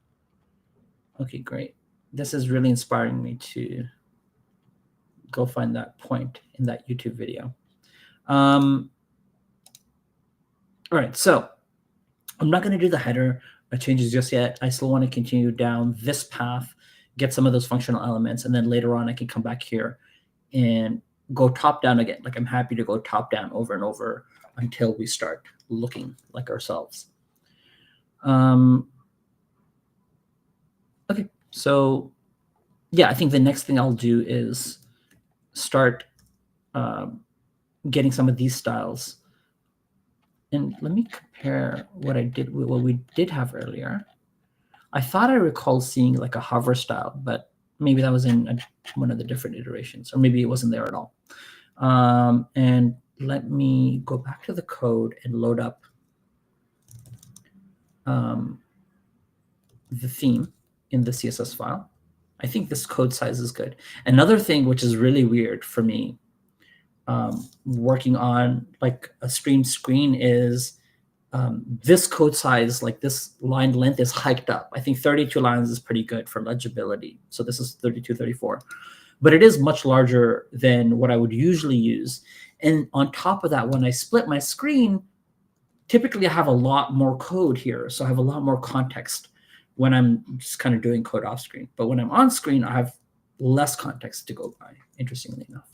Okay, great. This is really inspiring me to go find that point in that YouTube video. All right, so I'm not going to do the header changes just yet. I still want to continue down this path, get some of those functional elements, and then later on I can come back here and go top down again. Like I'm happy to go top down over and over until we start looking like ourselves. Okay, so yeah, I think the next thing I'll do is start getting some of these styles. And let me compare what I did with what we did have earlier. I thought I recalled seeing like a hover style, but maybe that was in one of the different iterations, or maybe it wasn't there at all. And let me go back to the code and load up the theme in the CSS file. I think this code size is good. Another thing which is really weird for me working on like a stream screen is this code size, like this line length is hiked up. I think 32 lines is pretty good for legibility. So this is 32, 34. But it is much larger than what I would usually use. And on top of that, when I split my screen, typically I have a lot more code here. So I have a lot more context when I'm just kind of doing code off screen. But when I'm on screen, I have less context to go by, interestingly enough.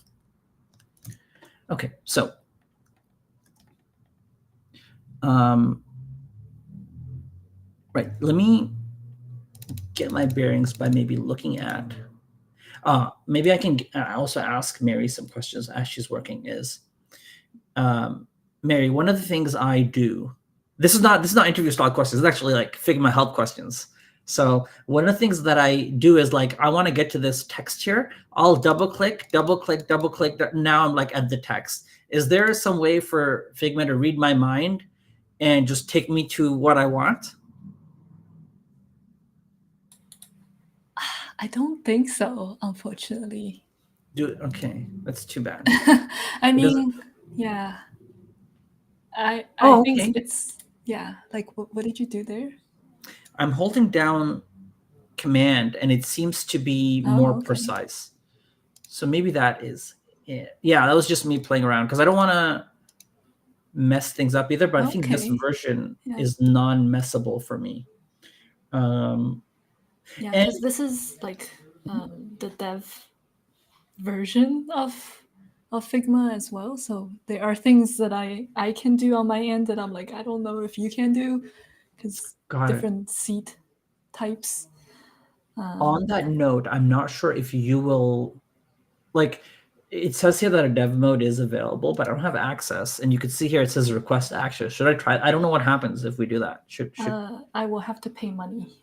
Okay, so right, let me get my bearings by maybe looking at, maybe I can also ask Mary some questions as she's working is, Mary, one of the things I do, this is not interview style questions, it's actually like Figma help questions. So one of the things that I do is like, I want to get to this text here. I'll double click. Now I'm like at the text. Is there some way for Figma to read my mind and just take me to what I want? I don't think so, unfortunately. Okay, that's too bad. I mean, yeah. I think Okay. it's, yeah, like what did you do there? I'm holding down command and it seems to be more okay. precise. So maybe that is it. Yeah, that was just me playing around because I don't want to mess things up either, but I think this version is non-messable for me. Yeah, because this is like the dev version of Figma as well. So there are things that I can do on my end that I'm like, I don't know if you can do because different seed types. On that note, I'm not sure if you will, like, it says here that a dev mode is available, but I don't have access. And you can see here it says request access. Should I try? I don't know what happens if we do that. Should I will have to pay money.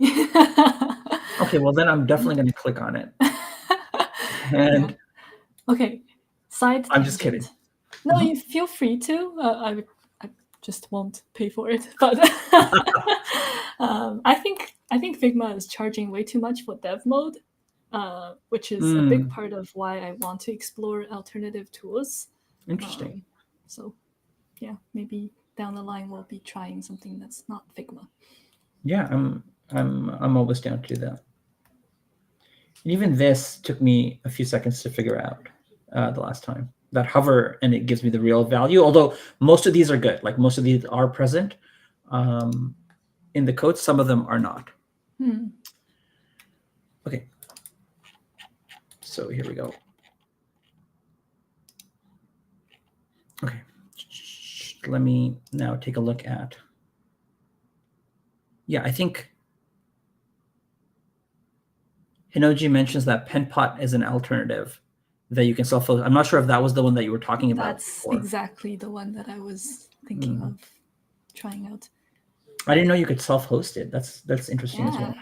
Okay, well then I'm definitely going to click on it. And okay, side. I'm just kidding. No, you feel free to. I just won't pay for it. But I think Figma is charging way too much for dev mode, which is a big part of why I want to explore alternative tools. Interesting. So, yeah, maybe down the line we'll be trying something that's not Figma. Yeah, I'm always down to do that. And even this took me a few seconds to figure out the last time. That hover and it gives me the real value. Although most of these are good, like most of these are present in the code. Some of them are not. Okay. So here we go. Okay. Let me now take a look at. Yeah, I think Hinoji mentions that Penpot is an alternative that you can self-host. I'm not sure if that was the one that you were talking about. That's before. Exactly the one that I was thinking of trying out. I didn't know you could self-host it. That's interesting as well.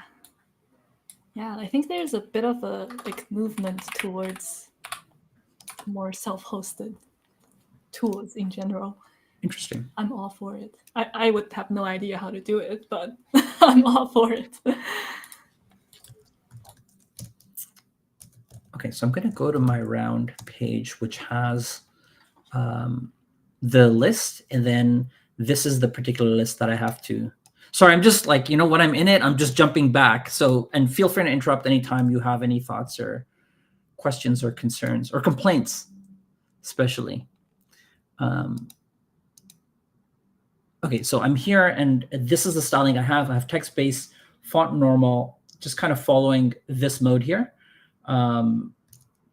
Yeah, I think there's a bit of a like movement towards more self-hosted tools in general. Interesting. I'm all for it. I would have no idea how to do it, but I'm all for it. Okay, so I'm going to go to my round page, which has the list, and then this is the particular list that I have to. Sorry, I'm just like, when I'm in it, I'm just jumping back. So, and feel free to interrupt anytime you have any thoughts or questions or concerns or complaints, especially. Okay, so I'm here, and this is the styling I have. I have text-based, font normal, just kind of following this mode here.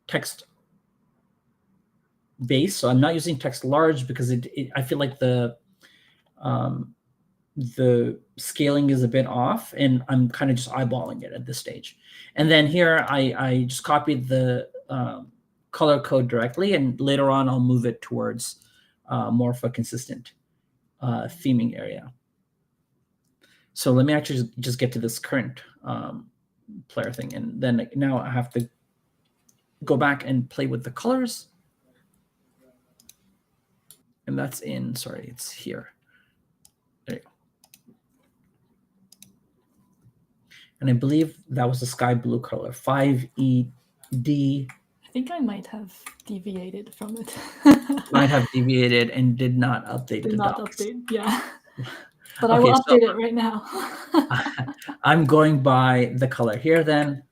Text base, so I'm not using text large because I feel like the scaling is a bit off, and I'm kind of just eyeballing it at this stage. And then here I just copied the color code directly, and later on I'll move it towards more of a consistent theming area. So let me actually just get to this current player thing, and then now I have to go back and play with the colors. And that's in, sorry, it's here. There you go. And I believe that was the sky blue color, 5ED. I think I might have deviated from it. Might have deviated and did not update Did the not docs. update, yeah. But I will update it right now. I'm going by the color here then.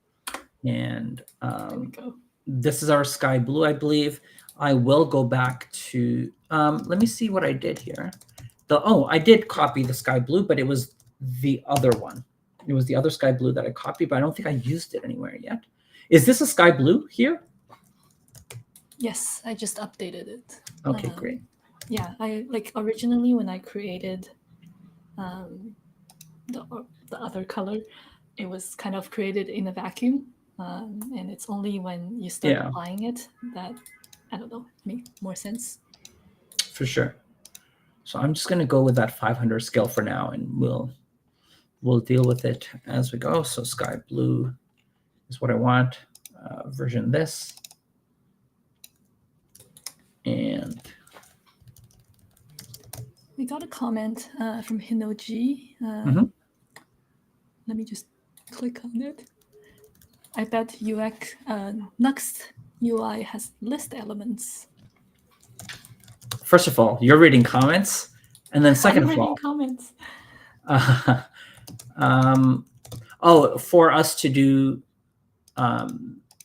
And There we go. this is our sky blue, I believe. I will go back to, let me see what I did here. I did copy the sky blue, but it was the other one. It was the other sky blue that I copied, but I don't think I used it anywhere yet. Is this a sky blue here? Yes, I just updated it. Okay, great. Yeah, I like originally when I created the other color, it was kind of created in a vacuum, and it's only when you start applying it that, I don't know, make more sense. For sure. So I'm just going to go with that 500 scale for now, and we'll deal with it as we go. So sky blue is what I want. Version this. And we got a comment from Hinoji. Let me just click on it. I bet UX Next UI has list elements. First of all, you're reading comments, and then second I'm of all, reading comments. For us to do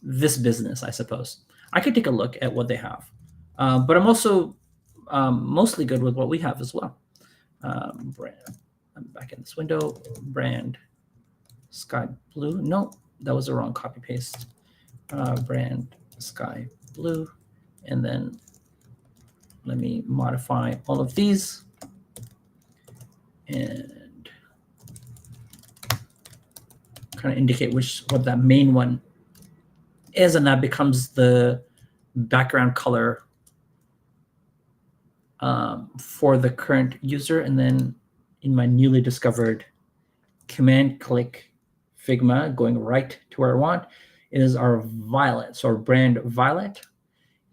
this business, I suppose I could take a look at what they have, but I'm also mostly good with what we have as well. Brand. I'm back in this window. Brand sky blue. No, that was the wrong copy paste. Brand sky blue, and then let me modify all of these and kind of indicate what that main one is, and that becomes the background color for the current user. And then in my newly discovered command click Figma, going right to where I want, is our violet. So our brand violet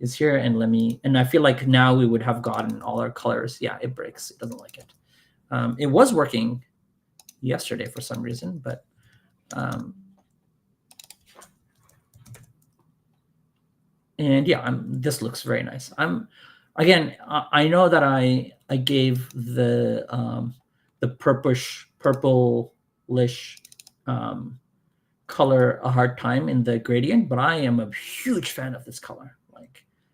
is here, and I feel like now we would have gotten all our colors. Yeah, it breaks. It doesn't like it. It was working yesterday for some reason, but and yeah, this looks very nice. Again, I know that I gave the purplish color a hard time in the gradient, but I am a huge fan of this color,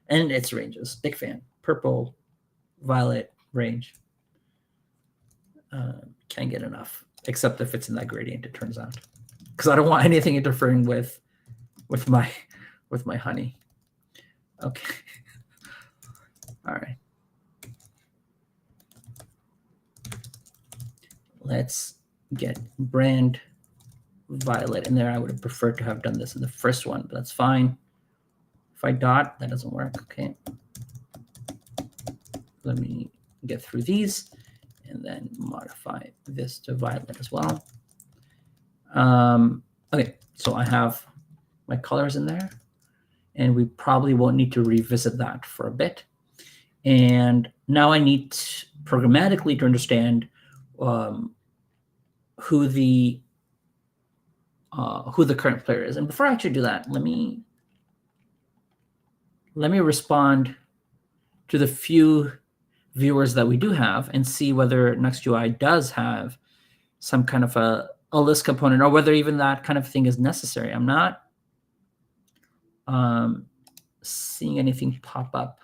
and its ranges. Big fan. Purple, violet range. Can't get enough, except if it's in that gradient, it turns out, because I don't want anything interfering with my honey. Okay. All right. Let's get brand violet in there. I would have preferred to have done this in the first one, but that's fine. If I dot, that doesn't work. Okay. Let me get through these and then modify this to violet as well. Okay, so I have my colors in there, and we probably won't need to revisit that for a bit. And now I need programmatically to understand who the current player is. And before I actually do that, let me respond to the few viewers that we do have and see whether NextUI does have some kind of a list component, or whether even that kind of thing is necessary. I'm not seeing anything pop up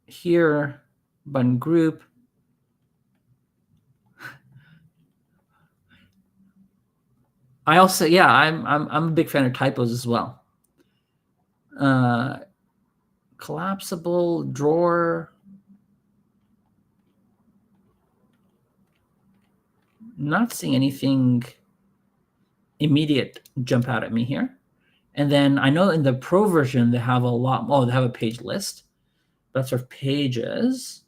here, button group. I also, yeah, I'm a big fan of typos as well. Collapsible drawer. Not seeing anything immediate jump out at me here. And then I know in the Pro version they have a lot. Oh, they have a page list. That's sort of pages.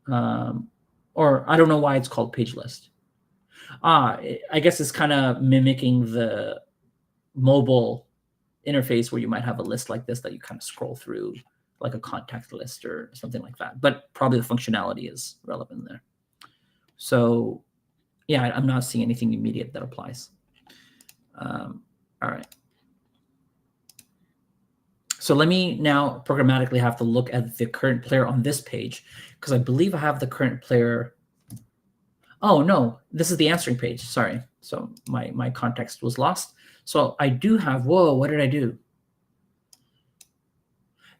Or I don't know why it's called page list. I guess it's kind of mimicking the mobile interface where you might have a list like this that you kind of scroll through, like a contact list or something like that. But probably the functionality is relevant there. So yeah, I'm not seeing anything immediate that applies. All right. So let me now programmatically have to look at the current player on this page, because I believe I have the current player. Oh, no, this is the answering page. Sorry. So my context was lost. So I do have, whoa, what did I do?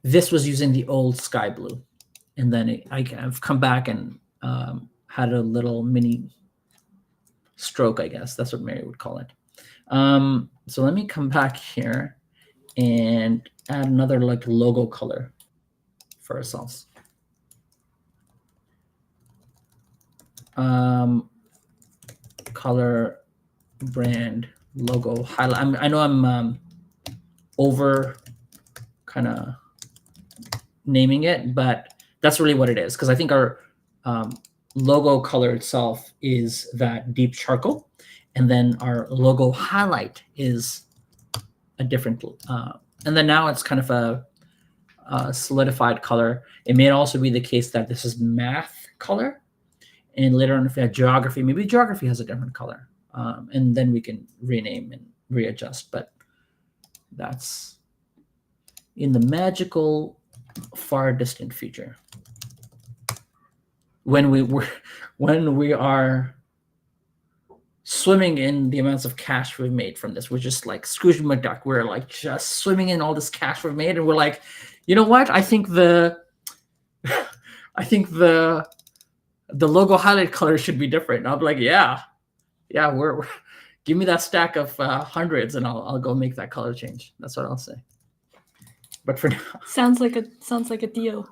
This was using the old sky blue. And then I've come back and had a little mini stroke, I guess. That's what Mary would call it. So let me come back here and add another like logo color for ourselves. Color, brand, logo, highlight. I know I'm over kind of naming it, but that's really what it is, because I think our logo color itself is that deep charcoal, and then our logo highlight is a different, and then now it's kind of a solidified color. It may also be the case that this is math color, and later on if we have geography, maybe geography has a different color, and then we can rename and readjust. But that's in the magical far distant future, when we are swimming in the amounts of cash we've made from this. We're just like Scrooge McDuck. We're like just swimming in all this cash we've made, and we're like, you know what? I think the logo highlight color should be different. And I'll be like, yeah, we're give me that stack of hundreds, and I'll go make that color change. That's what I'll say. But for now, sounds like a deal.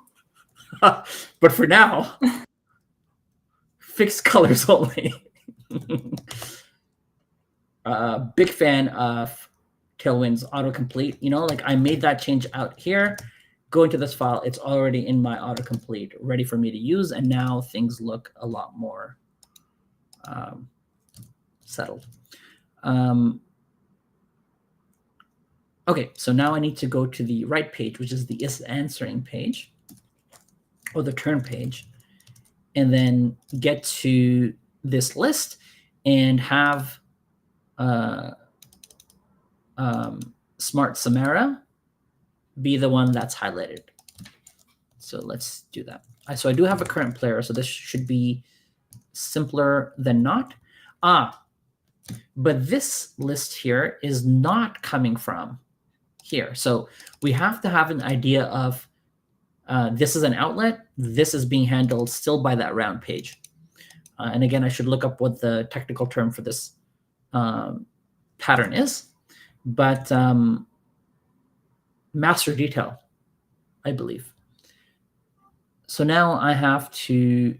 But for now, fixed colors only. Big fan of Tailwind's autocomplete. You know, like I made that change out here. Go into this file. It's already in my autocomplete, ready for me to use. And now things look a lot more settled. Okay, so now I need to go to the right page, which is the is answering page, or the turn page, and then get to this list and have Smart Samara be the one that's highlighted. So let's do that. So I do have a current player, so this should be simpler than not. But this list here is not coming from here. So we have to have an idea of this is an outlet. This is being handled still by that round page. And again, I should look up what the technical term for this pattern is. But master detail, I believe. So now I have to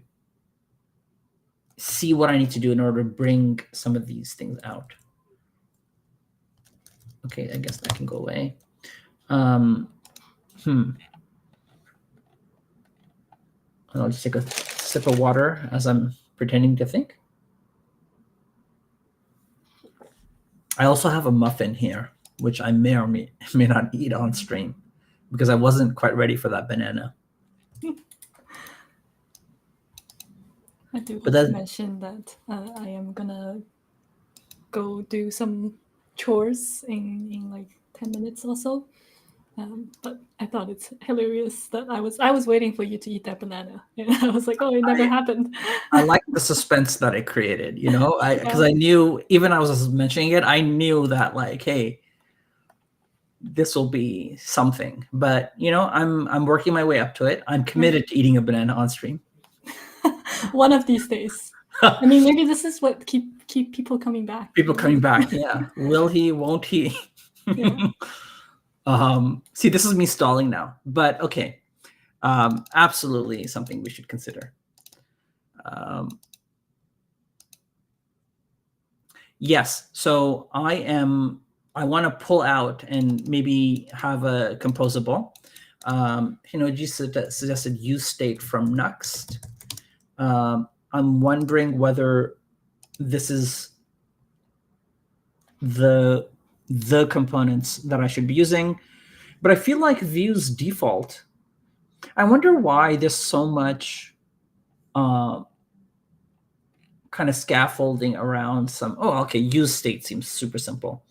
see what I need to do in order to bring some of these things out. Okay, I guess that can go away. And I'll just take a sip of water as I'm pretending to think. I also have a muffin here, which I may or may not eat on stream because I wasn't quite ready for that banana. I do But want to that, mention that I am gonna go do some chores in like 10 minutes or so. But I thought it's hilarious that I was waiting for you to eat that banana. And I was like, oh, it never happened. I like the suspense that it created, you know, because Yeah. I knew, even I was mentioning it, I knew that like, hey, this will be something. But you know, I'm working my way up to it. I'm committed to eating a banana on stream. One of these days. I mean, maybe this is what keep people coming back. People you know? coming back, yeah. Will he? Won't he? Yeah. See, this is me stalling now, but okay. Absolutely something we should consider. Yes, so I want to pull out and maybe have a composable. Hinoji suggested use state from Nuxt. I'm wondering whether this is the components that I should be using, but I feel like views default. I wonder why there's so much kind of scaffolding around some. Oh, okay, use state seems super simple.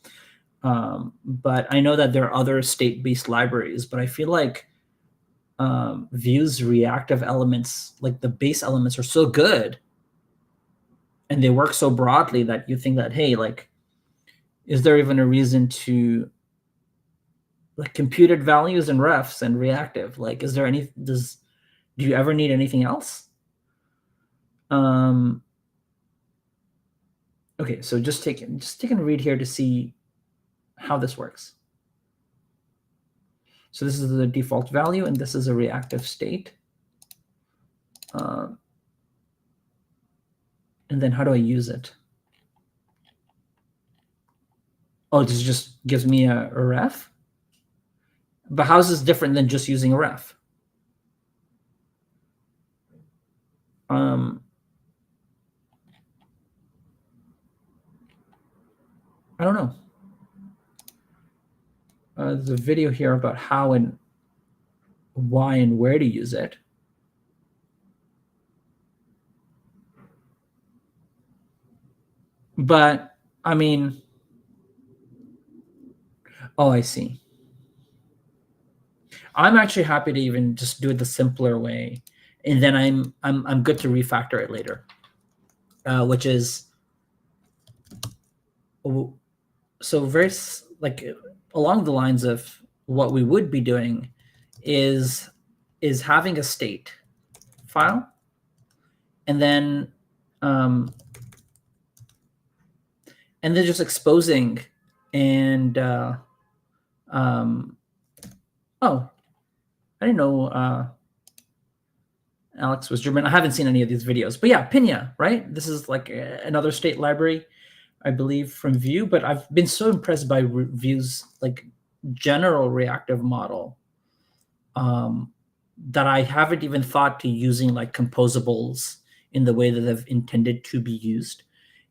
But I know that there are other state-based libraries, but I feel like Vue's reactive elements, like the base elements, are so good and they work so broadly that you think that, hey, like, is there even a reason to like computed values and refs and reactive? Like, is there any, do you ever need anything else? Okay, so just taking a read here to see how this works. So this is the default value, and this is a reactive state. And then how do I use it? Oh, this just gives me a ref? But how is this different than just using a ref? I don't know. There's a video here about how and why and where to use it. But I mean, oh, I see. I'm actually happy to even just do it the simpler way, and then I'm good to refactor it later, which is so very like along the lines of what we would be doing is having a state file, and then just exposing and oh, I didn't know Alex was German. I haven't seen any of these videos, but yeah, Pina, right? This is like another state library, I believe, from Vue. But I've been so impressed by Vue's like general reactive model that I haven't even thought to using like composables in the way that they've intended to be used.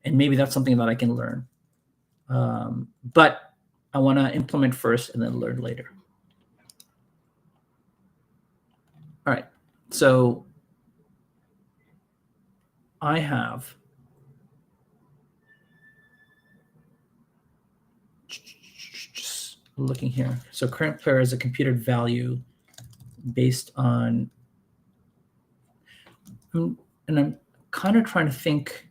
And maybe that's something that I can learn. But I want to implement first and then learn later. All right, so I have just looking here. So current player is a computed value based on, and I'm kind of trying to think,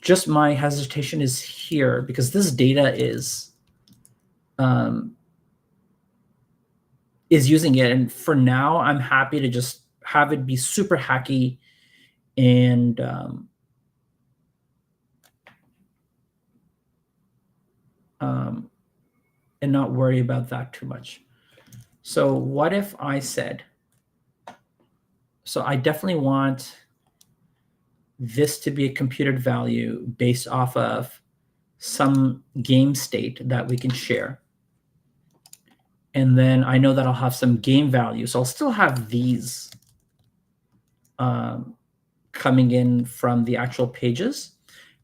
just my hesitation is here because this data is using it. And for now, I'm happy to just have it be super hacky and not worry about that too much. So what if I said, so I definitely want this to be a computed value based off of some game state that we can share. And then I know that I'll have some game value. So I'll still have these coming in from the actual pages,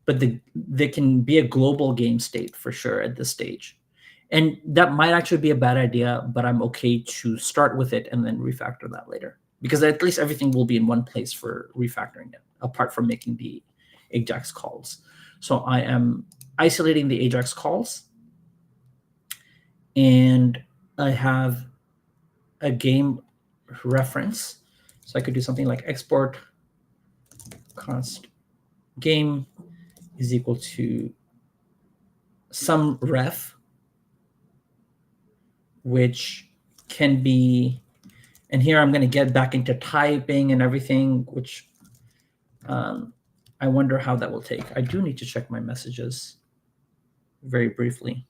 but they can be a global game state for sure at this stage. And that might actually be a bad idea, but I'm okay to start with it and then refactor that later, because at least everything will be in one place for refactoring it, apart from making the AJAX calls. So I am isolating the AJAX calls, and I have a game reference. So I could do something like export const game is equal to some ref, which can be, and here I'm going to get back into typing and everything, which I wonder how that will take. I do need to check my messages very briefly.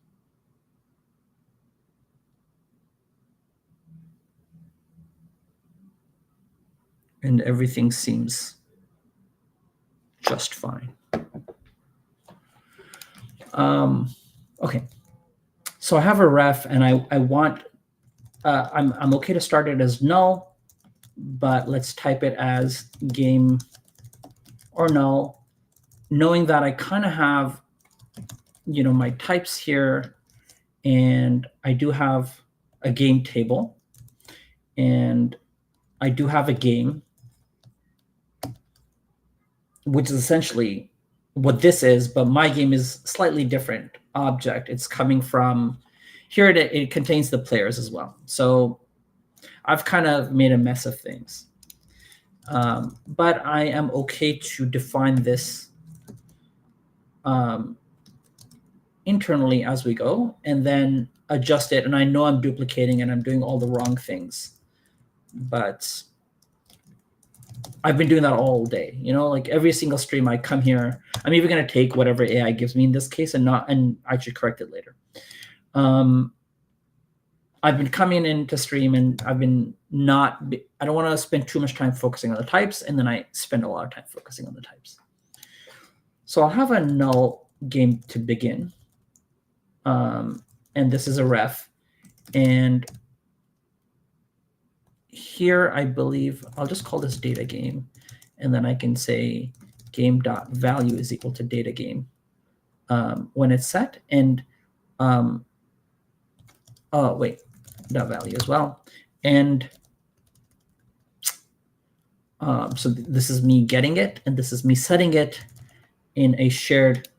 And everything seems just fine. Okay, so I have a ref, and I want, I'm okay to start it as null, but let's type it as game or null, knowing that I kind of have, my types here, and I do have a game table, and I do have a game, which is essentially what this is, but my game is slightly different object. It's coming from here. It contains the players as well. So I've kind of made a mess of things. But I am okay to define this internally as we go, and then adjust it. And I know I'm duplicating and I'm doing all the wrong things, but I've been doing that all day. Like every single stream I come here, I'm even going to take whatever AI gives me in this case and I should correct it later. I've been coming into stream, and I don't want to spend too much time focusing on the types, and then I spend a lot of time focusing on the types. So I'll have a null game to begin. And this is a ref. And here, I believe I'll just call this data game, and then I can say game.value is equal to data game when it's set. And oh wait, dot value as well. And so this is me getting it, and this is me setting it in a shared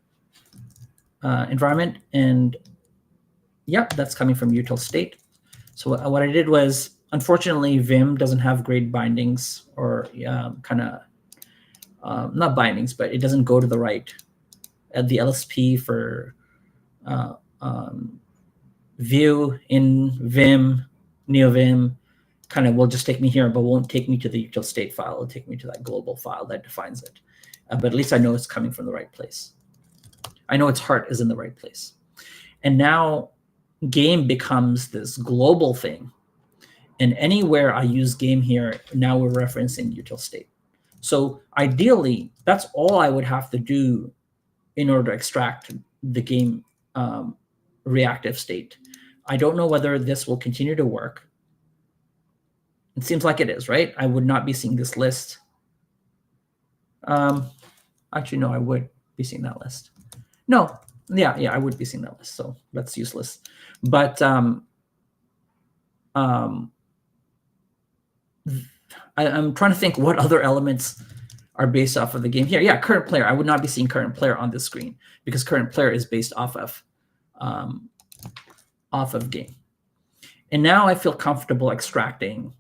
environment. And yep, that's coming from util state. So what I did was, unfortunately, Vim doesn't have great bindings, or kind of not bindings, but it doesn't go to the right. The LSP for view in Vim, NeoVim, kind of will just take me here, but won't take me to the util state file. It'll take me to that global file that defines it. But at least I know it's coming from the right place. I know its heart is in the right place. And now game becomes this global thing. And anywhere I use game here, now we're referencing util state. So ideally, that's all I would have to do in order to extract the game reactive state. I don't know whether this will continue to work. It seems like it is, right? I would not be seeing this list. Actually, no, I would be seeing that list. No, yeah, I would be seeing that list. So that's useless. But I'm trying to think what other elements are based off of the game here. Yeah, current player. I would not be seeing current player on this screen because current player is based off of game. And now I feel comfortable extracting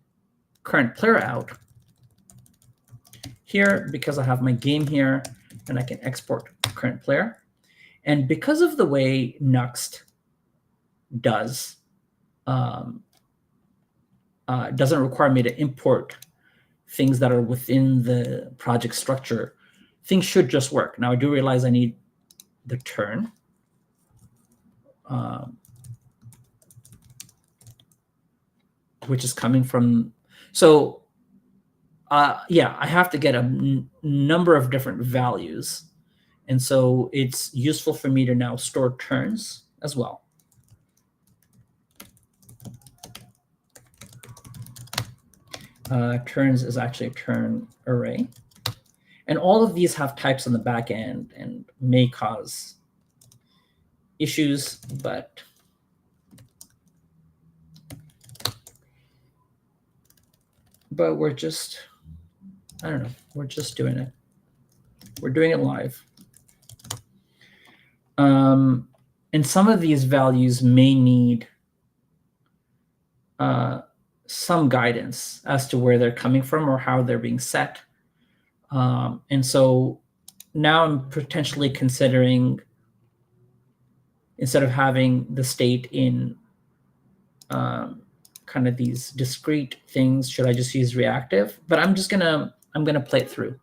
current player out here because I have my game here, and I can export current player. And because of the way Nuxt does, doesn't require me to import things that are within the project structure, things should just work. Now I do realize I need the turn. Which is coming from, so yeah, I have to get a number of different values. And so it's useful for me to now store turns as well. Turns is actually a turn array. And all of these have types on the back end and may cause issues, but we're just, I don't know, we're just doing it. We're doing it live. And some of these values may need some guidance as to where they're coming from or how they're being set. And so now I'm potentially considering, instead of having the state in kind of these discrete things, should I just use reactive? But I'm gonna play it through.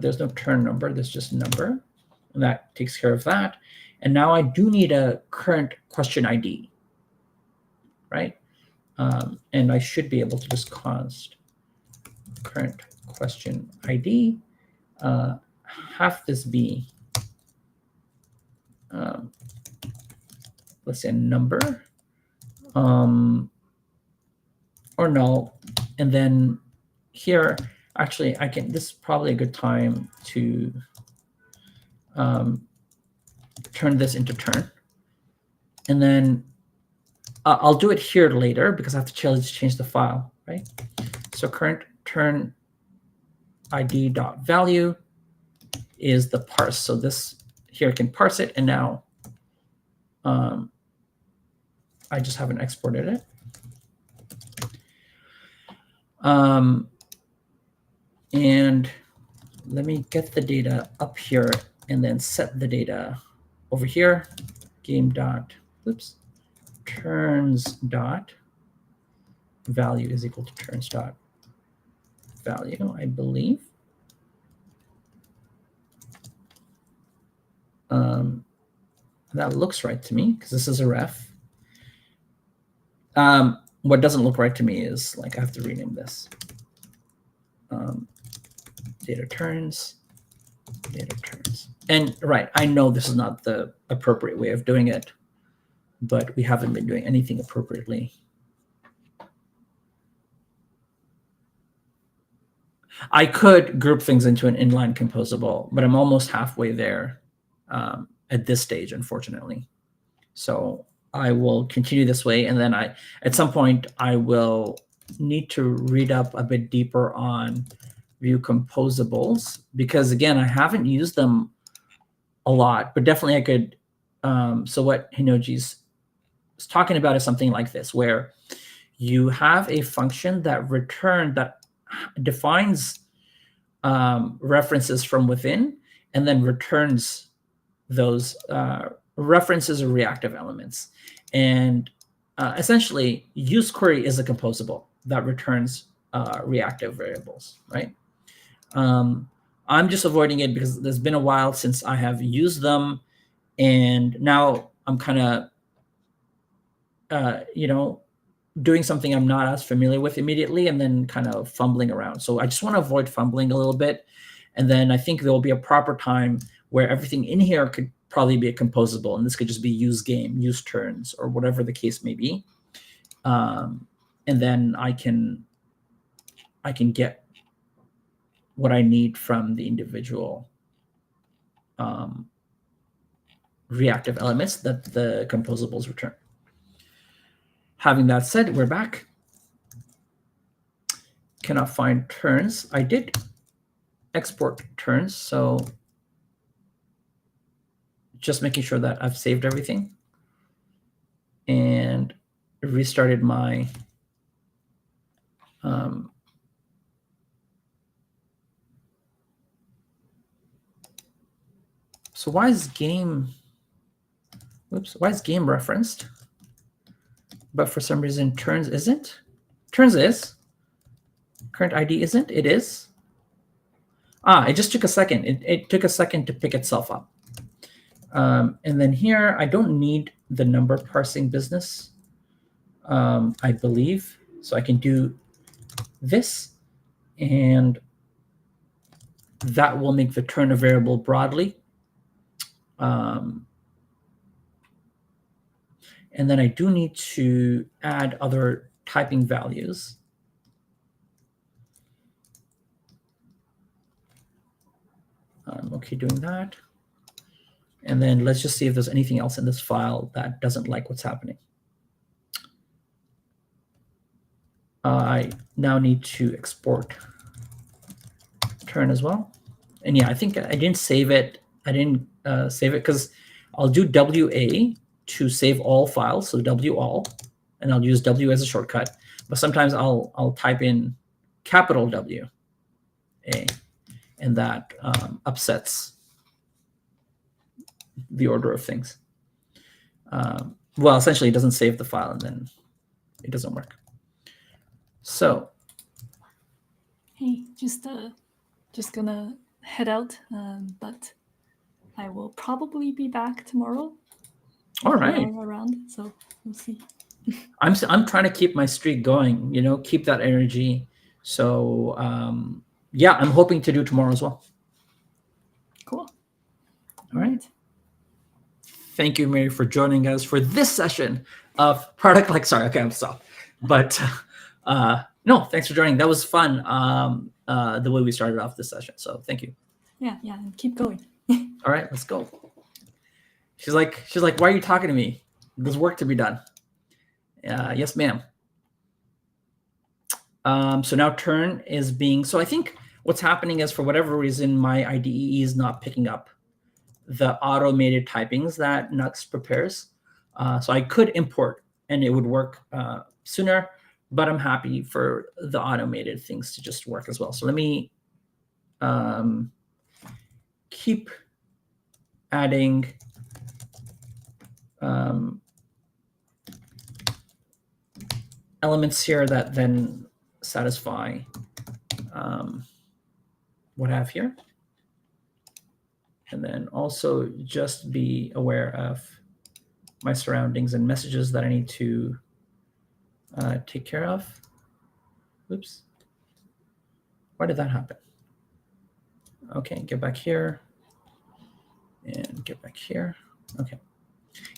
There's no turn number, there's just number, and that takes care of that. And now I do need a current question ID, right? And I should be able to just const current question ID, have this be, let's say a number, or null. And then here, actually, this is probably a good time to turn this into turn. And then I'll do it here later because I have to change the file, right? So current turn ID dot value is the parse. So this here can parse it, and now I just haven't exported it. And let me get the data up here and then set the data over here. Game dot, oops, turns dot value is equal to turns dot value, I believe. That looks right to me because this is a ref. What doesn't look right to me is, like, I have to rename this. Data turns. And right, I know this is not the appropriate way of doing it, but we haven't been doing anything appropriately. I could group things into an inline composable, but I'm almost halfway there at this stage, unfortunately. So I will continue this way, and then at some point I will need to read up a bit deeper on view composables, because again, I haven't used them a lot, but definitely I could. So what Hinoji's talking about is something like this, where you have a function that defines references from within and then returns those references or reactive elements. And essentially, useQuery is a composable that returns reactive variables, right? I'm just avoiding it because there's been a while since I have used them, and now I'm kind of, doing something I'm not as familiar with immediately, and then kind of fumbling around. So I just want to avoid fumbling a little bit, and then I think there will be a proper time where everything in here could probably be a composable, and this could just be use game, use turns, or whatever the case may be. And then I can get what I need from the individual reactive elements that the composables return. Having that said, we're back. Cannot find turns. I did export turns, so just making sure that I've saved everything and restarted my so why is game referenced, but for some reason turns isn't? Turns is. Current ID isn't. It is. It just took a second. It took a second to pick itself up. And then here, I don't need the number parsing business, I believe. So I can do this, and that will make the turn a variable broadly. And then I do need to add other typing values. I'm okay doing that. And then let's just see if there's anything else in this file that doesn't like what's happening. I now need to export turn as well. And yeah, I think I didn't save it. I didn't save it because I'll do WA to save all files, so W all, and I'll use W as a shortcut. But sometimes I'll type in capital W A, and that upsets the order of things. Well, essentially, it doesn't save the file, and then it doesn't work. So, hey, just gonna head out, but I will probably be back tomorrow. All right. Around, so we'll see. I'm trying to keep my streak going. You know, keep that energy. So yeah, I'm hoping to do tomorrow as well. Cool. All right. Thank you, Mary, for joining us for this session of Product Like. Sorry, okay, I'm stopped. But no, thanks for joining. That was fun. The way we started off this session. So thank you. Yeah, and keep going. All right, let's go. She's like, why are you talking to me? There's work to be done. Yes, ma'am. So now turn is being, so I think what's happening is for whatever reason, my IDE is not picking up the automated typings that Nux prepares. So I could import and it would work sooner, but I'm happy for the automated things to just work as well. So let me keep adding elements here that then satisfy what I have here. And then also just be aware of my surroundings and messages that I need to take care of. Oops. Why did that happen? Okay, get back here and get back here. Okay.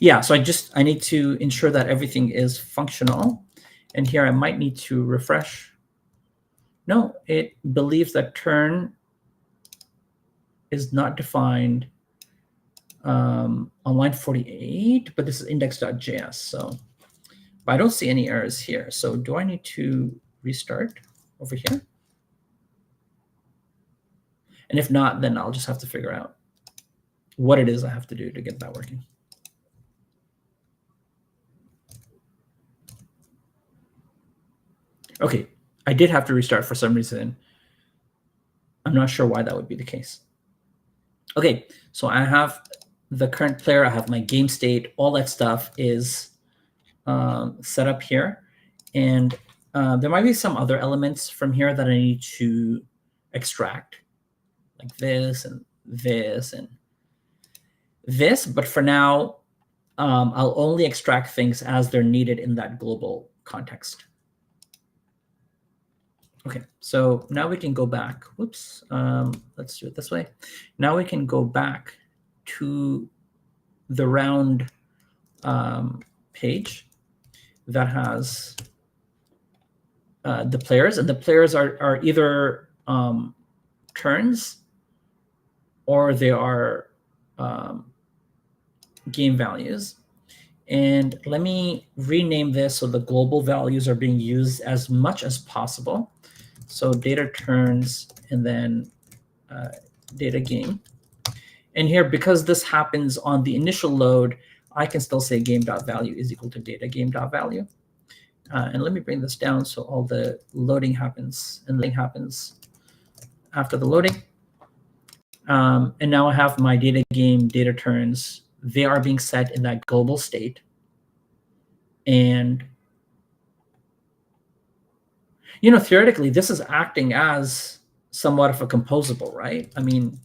Yeah, so I need to ensure that everything is functional. And here I might need to refresh. No, it believes that turn is not defined on line 48, but this is index.js. So but I don't see any errors here. So do I need to restart over here? And if not, then I'll just have to figure out what it is I have to do to get that working. Okay, I did have to restart for some reason. I'm not sure why that would be the case. Okay, so I have the current player, I have my game state, all that stuff is set up here. And there might be some other elements from here that I need to extract, like this and this and this. But for now, I'll only extract things as they're needed in that global context. Okay, so now we can go back. Whoops, let's do it this way. Now we can go back to the round page that has the players, and the players are either turns or they are game values. And let me rename this so the global values are being used as much as possible. So data turns and then data game. And here, because this happens on the initial load, I can still say game.value is equal to data game.value. And let me bring this down so all the loading happens and loading happens after the loading. And now I have my data game data turns. They are being set in that global state. And theoretically, this is acting as somewhat of a composable, right? I mean,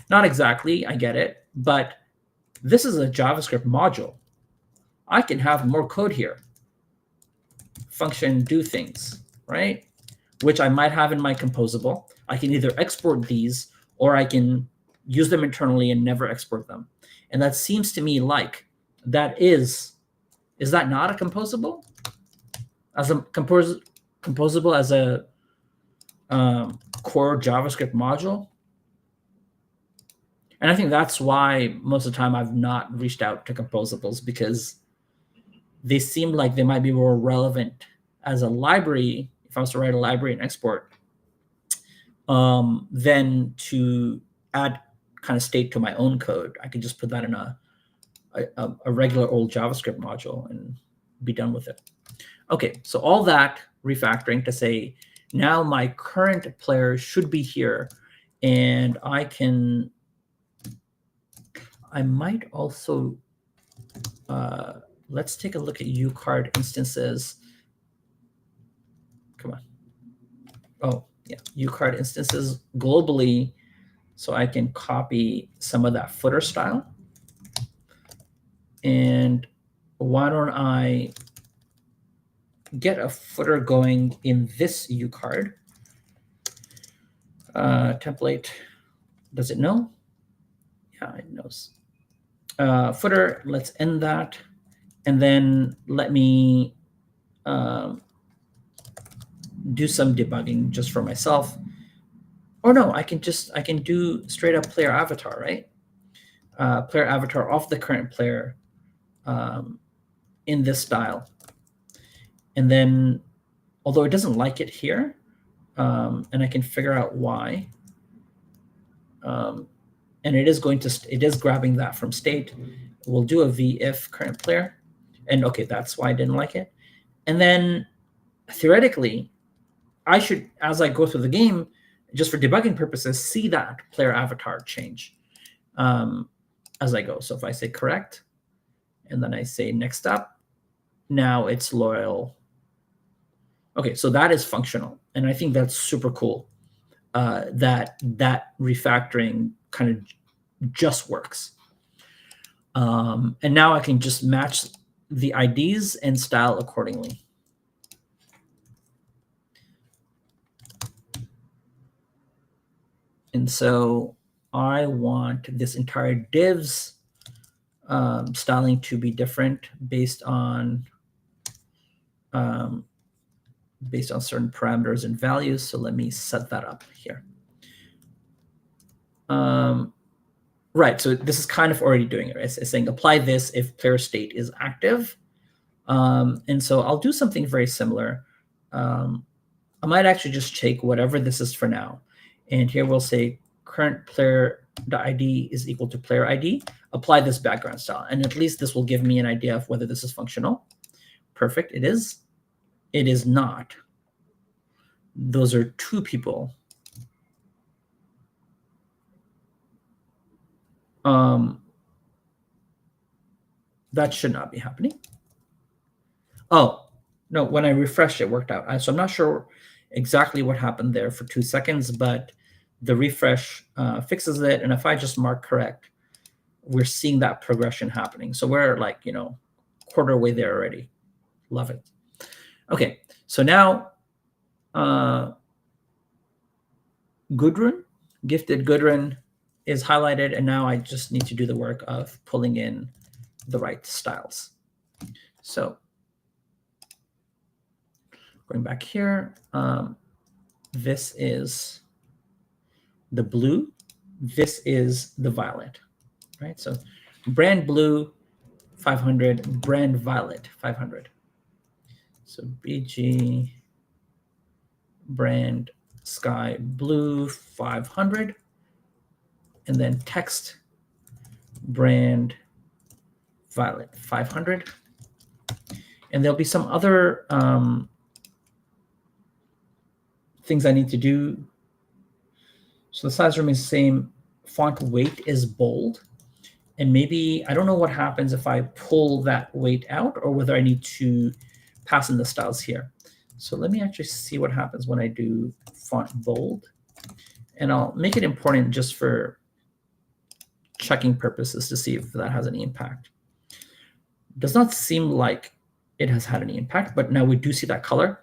not exactly, I get it, but this is a JavaScript module. I can have more code here. Function do things, right? Which I might have in my composable. I can either export these or I can use them internally and never export them. And that seems to me like that is that not a composable? as a composable as a core JavaScript module. And I think that's why most of the time I've not reached out to composables, because they seem like they might be more relevant as a library, if I was to write a library and export, than to add kind of state to my own code. I could just put that in a regular old JavaScript module and be done with it. Okay, so all that refactoring to say, now my current player should be here, and I might also, let's take a look at UCard instances. Come on. Oh, yeah, UCard instances globally, so I can copy some of that footer style. And why don't I get a footer going in this UCard template? Does it know? Yeah, it knows. Footer, let's end that. And then let me do some debugging just for myself. Or no, I can do straight up player avatar, right? Player avatar of the current player in this style. And then, although it doesn't like it here, and I can figure out why, and it is grabbing that from state. We'll do a v-if current player, and okay, that's why I didn't like it. And then theoretically, I should, as I go through the game, just for debugging purposes, see that player avatar change as I go. So if I say correct, and then I say next up, now it's loyal. Okay, so that is functional, and I think that's super cool. That refactoring kind of just works. And now I can just match the IDs and style accordingly. And so I want this entire divs styling to be different based on certain parameters and values. So let me set that up here. Right, so this is kind of already doing it. Right? It's saying apply this if player state is active. And so I'll do something very similar. I might actually just take whatever this is for now. And here we'll say current player.id is equal to player ID. Apply this background style. And at least this will give me an idea of whether this is functional. Perfect, it is. It is not. Those are two people. That should not be happening. Oh, no, when I refreshed, it worked out. So I'm not sure exactly what happened there for 2 seconds, but the refresh fixes it. And if I just mark correct, we're seeing that progression happening. So we're like, quarter way there already. Love it. Okay, so now gifted Gudrun is highlighted, and now I just need to do the work of pulling in the right styles. So going back here, this is the blue, this is the violet, right? So brand blue, 500, brand violet, 500. So BG brand sky blue, 500. And then text brand violet, 500. And there'll be some other things I need to do. So the size remains the same. Font weight is bold. And maybe, I don't know what happens if I pull that weight out or whether I need to pass in the styles here. So let me actually see what happens when I do font bold. And I'll make it important just for checking purposes to see if that has any impact. Does not seem like it has had any impact, but now we do see that color.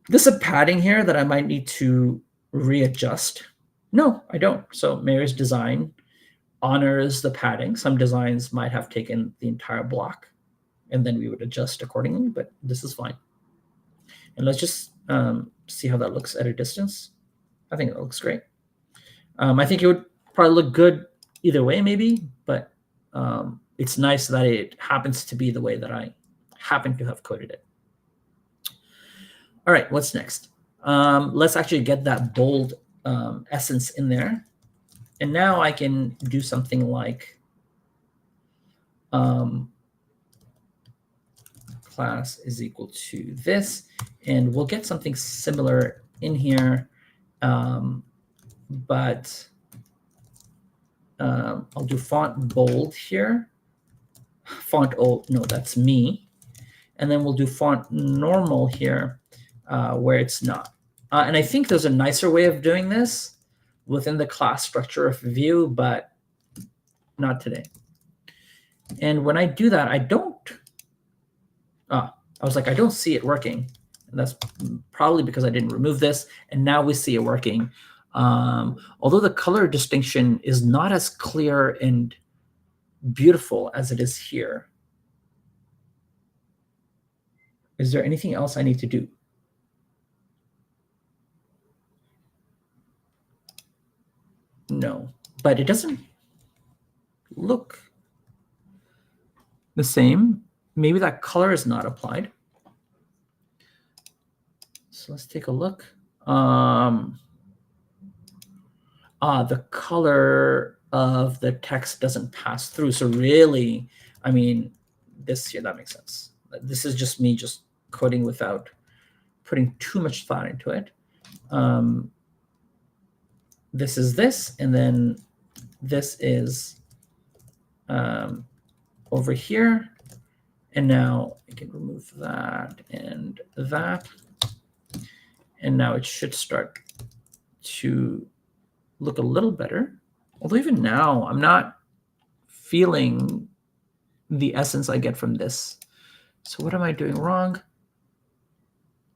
There's a padding here that I might need to readjust. No, I don't. So Mayor's design honors the padding. Some designs might have taken the entire block, and then we would adjust accordingly, but this is fine. And let's just see how that looks at a distance. I think it looks great. I think it would probably look good either way, maybe, but it's nice that it happens to be the way that I happen to have coded it. All right, what's next? Let's actually get that bold essence in there. And now I can do something like class is equal to this, and we'll get something similar in here, but I'll do font bold here. Font old, no, that's me. And then we'll do font normal here where it's not. And I think there's a nicer way of doing this within the class structure of Vue, but not today. And when I do that, I don't, I was like, I don't see it working. And that's probably because I didn't remove this. And now we see it working. Although the color distinction is not as clear and beautiful as it is here. Is there anything else I need to do? No, but it doesn't look the same. Maybe that color is not applied. So let's take a look. The color of the text doesn't pass through. So really, I mean, this here, that makes sense. This is just me just coding without putting too much thought into it. This is this, and then this is over here. And now I can remove that and that. And now it should start to look a little better. Although even now, I'm not feeling the essence I get from this. So what am I doing wrong?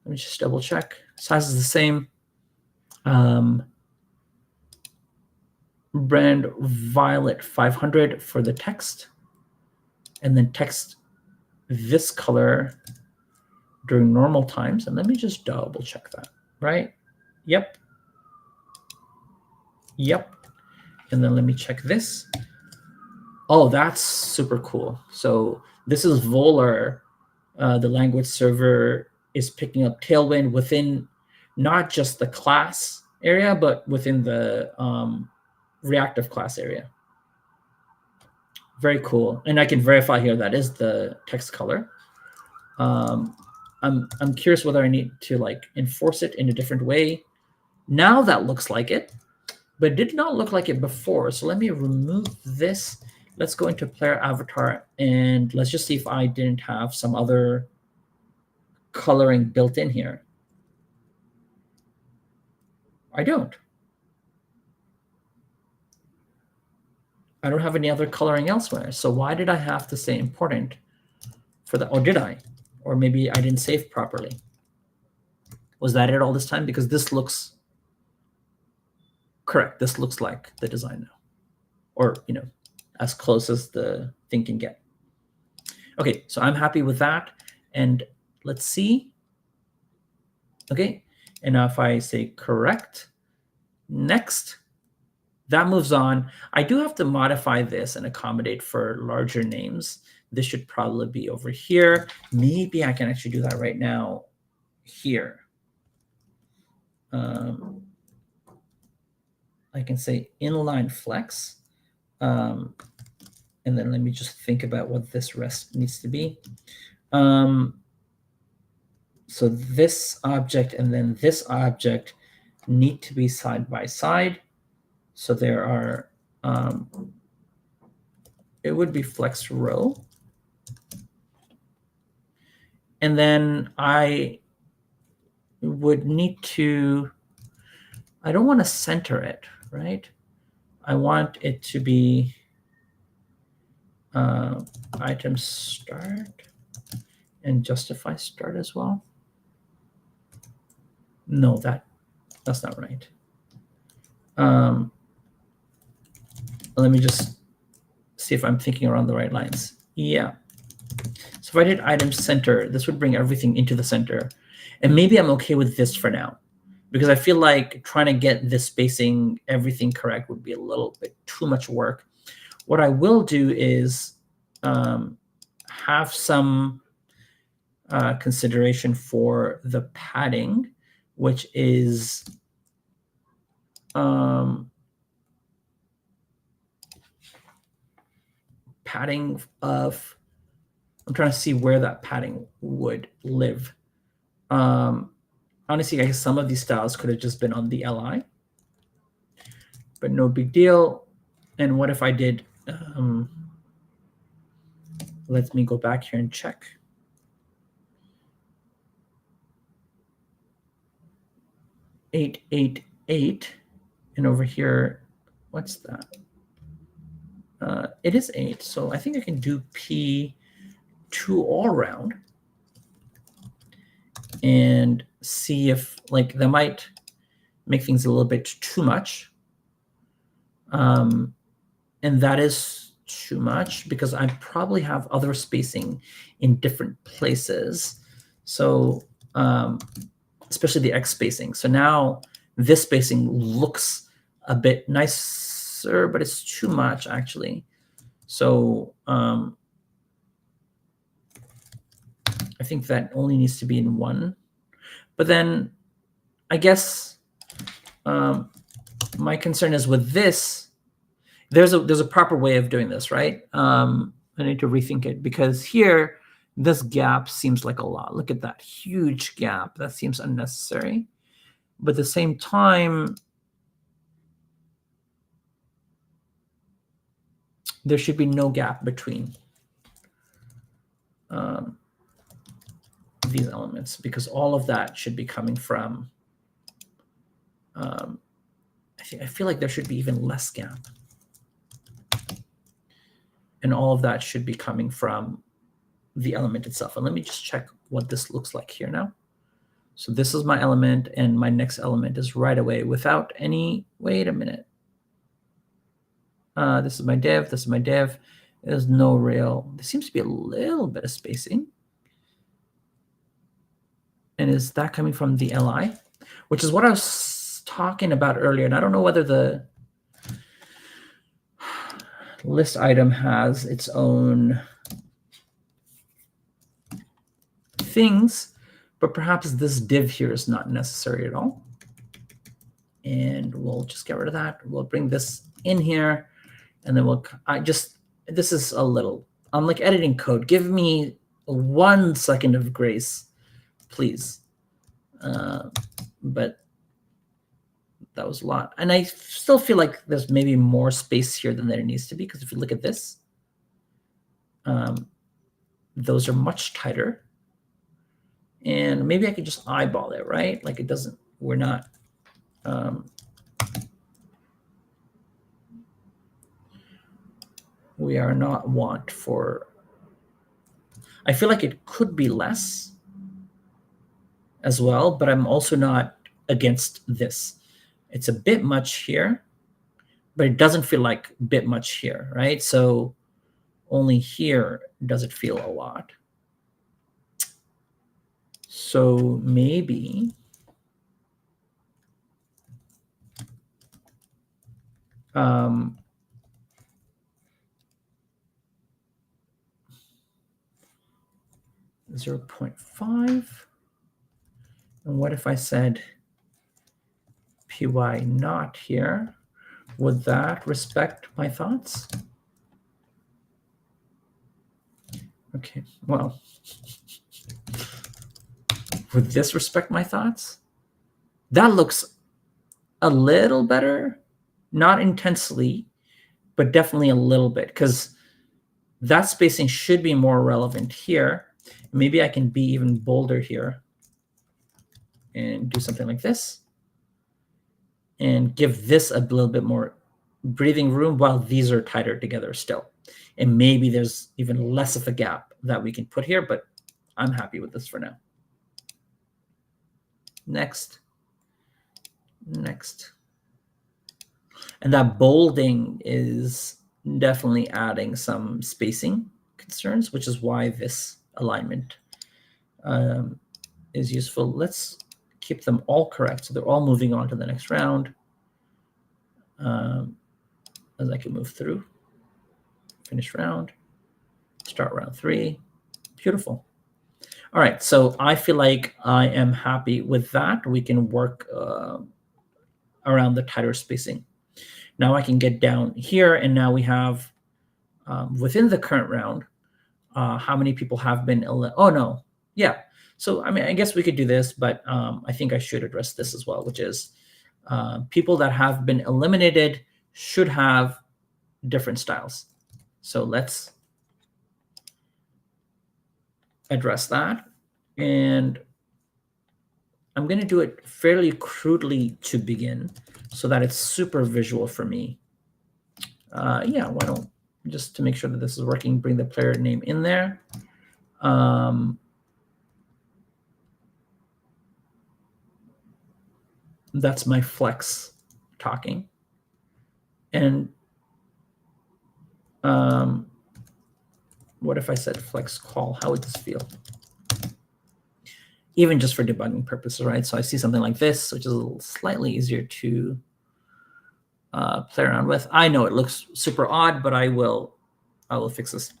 Let me just double check. Size is the same. Brand violet 500 for the text. And then text this color during normal times. And let me just double check that, right? Yep. Yep. And then let me check this. Oh, that's super cool. So this is Volar. The language server is picking up Tailwind within not just the class area, but within the reactive class area. Very cool. And I can verify here that is the text color. I'm curious whether I need to like enforce it in a different way. Now that looks like it, but it did not look like it before. So let me remove this. Let's go into player avatar and let's just see if I didn't have some other coloring built in here. I don't. I don't have any other coloring elsewhere. So why did I have to say important for that? Or did I? Or maybe I didn't save properly. Was that it all this time? Because this looks correct. This looks like the design now. Or, you know, as close as the thing can get. Okay, so I'm happy with that. And let's see. Okay, and now if I say correct, next, that moves on. I do have to modify this and accommodate for larger names. This should probably be over here. Maybe I can actually do that right now here. I can say inline flex. And then let me just think about what this rest needs to be. So this object and then this object need to be side by side. So there are, it would be flex row. And then I would need to, I don't want to center it, right? I want it to be item start and justify start as well. No, that's not right. Let me just see if I'm thinking around the right lines. Yeah. So if I did item center, this would bring everything into the center. And maybe I'm okay with this for now, because I feel like trying to get this spacing, everything correct would be a little bit too much work. What I will do is have some consideration for the padding, which is padding of, I'm trying to see where that padding would live. Honestly, I guess some of these styles could have just been on the LI, but no big deal. And what if I did, let me go back here and check. Eight, 8, 8. And over here, what's that? It is 8. So I think I can do P2 all around and see if, like, that might make things a little bit too much. And that is too much because I probably have other spacing in different places. So especially the X spacing. So now this spacing looks a bit nicer, but it's too much actually. So I think that only needs to be in one. But then I guess my concern is with this, there's a proper way of doing this, right? I need to rethink it, because here, this gap seems like a lot. Look at that huge gap. That seems unnecessary. But at the same time, there should be no gap between these elements, because all of that should be coming from, I feel like there should be even less gap. And all of that should be coming from the element itself. And let me just check what this looks like here now. So this is my element, and my next element is right away without any, wait a minute. This is my div, this is my div. There's no real, there seems to be a little bit of spacing. And is that coming from the LI? Which is what I was talking about earlier. And I don't know whether the list item has its own things, but perhaps this div here is not necessary at all. And we'll just get rid of that. We'll bring this in here, and then this is a little, I'm like editing code. Give me 1 second of grace, please. But that was a lot. And I still feel like there's maybe more space here than there needs to be, because if you look at this, those are much tighter. And maybe I could just eyeball it, right? Like it doesn't, we're not, we are not want for, I feel like it could be less as well, but I'm also not against this. It's a bit much here, but it doesn't feel like a bit much here, right? So only here does it feel a lot. So maybe um, 0.5. And what if I said py not here? Would that respect my thoughts? Okay, well, would this respect my thoughts? That looks a little better, not intensely, but definitely a little bit, because that spacing should be more relevant here. Maybe I can be even bolder here and do something like this and give this a little bit more breathing room while these are tighter together still. And maybe there's even less of a gap that we can put here, but I'm happy with this for now. Next. And that bolding is definitely adding some spacing concerns, which is why this alignment is useful. Let's keep them all correct, so they're all moving on to the next round. As I can move through, finish round, start round 3. Beautiful. All right, so I feel like I am happy with that. We can work around the tighter spacing. Now I can get down here, and now we have within the current round, how many people have been oh no, yeah. So I mean, I guess we could do this, but I think I should address this as well, which is people that have been eliminated should have different styles. So let's address that. And I'm going to do it fairly crudely to begin so that it's super visual for me. Yeah, why don't, just to make sure that this is working, bring the player name in there. That's my flex talking. And what if I said flex call? How would this feel? Even just for debugging purposes, right? So I see something like this, which is a little slightly easier to play around with. I know it looks super odd, but I will fix this.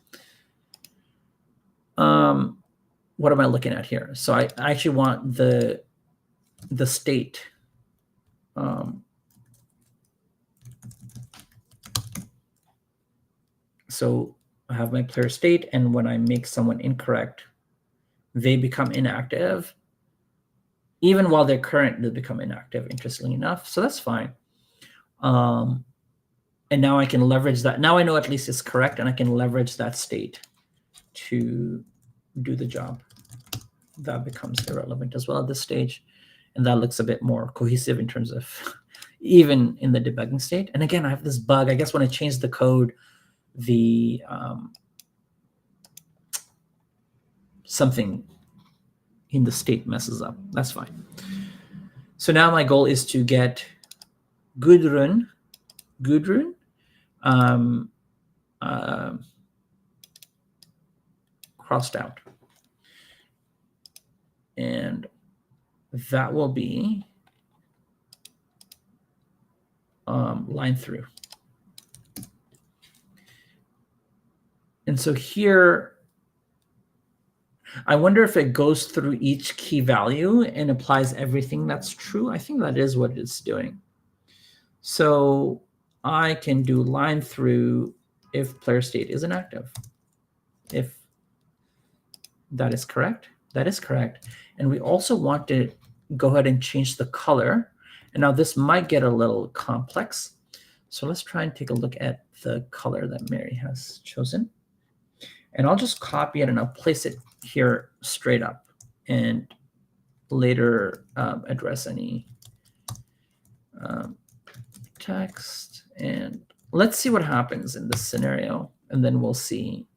What am I looking at here? So I actually want the state. So I have my player state, and when I make someone incorrect, they become inactive. Even while they're current, they become inactive, interestingly enough. So that's fine. And now I can leverage that. Now I know at least it's correct, and I can leverage that state to do the job. That becomes irrelevant as well at this stage. And that looks a bit more cohesive in terms of even in the debugging state. And again, I have this bug. I guess when I change the code, the something in the state messes up. That's fine. So now my goal is to get Gudrun crossed out. And that will be line through. And so here, I wonder if it goes through each key value and applies everything that's true. I think that is what it's doing. So I can do line through if player state is inactive. If that is correct, that is correct. And we also want to go ahead and change the color. And now this might get a little complex. So let's try and take a look at the color that Mary has chosen. And I'll just copy it and I'll place it here straight up and later address any text. And let's see what happens in this scenario. And then we'll see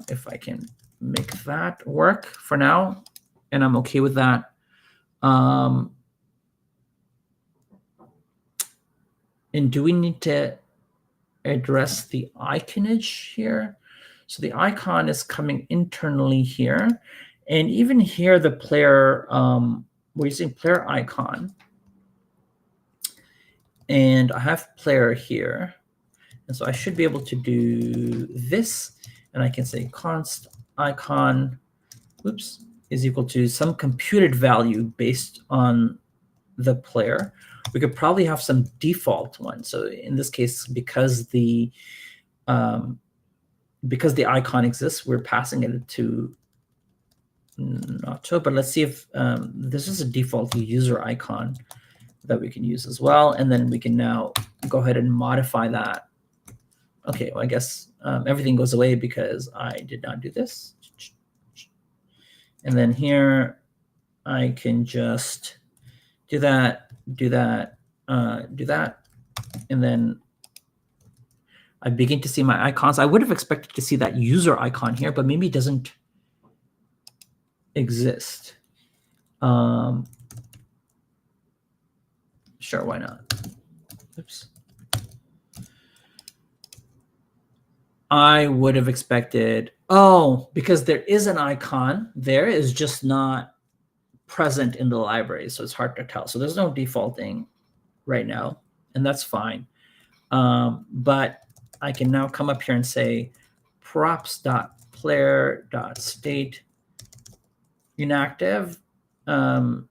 if I can make that work for now. And I'm okay with that. And do we need to address the iconage here? So the icon is coming internally here. And even here, the player, we're using player icon. And I have player here. And so I should be able to do this. And I can say const icon, oops, is equal to some computed value based on the player. We could probably have some default one. So in this case, because the icon exists, we're passing it to not so, but let's see if this is a default user icon that we can use as well. And then we can now go ahead and modify that. Okay, well, I guess everything goes away because I did not do this. And then here, I can just do that, do that, do that. And then I begin to see my icons. I would have expected to see that user icon here, but maybe it doesn't exist. Sure, why not? Oops. I would have expected, oh, because there is an icon, there is just not present in the library, so it's hard to tell. So there's no defaulting right now, and that's fine. But I can now come up here and say props.player.state inactive $/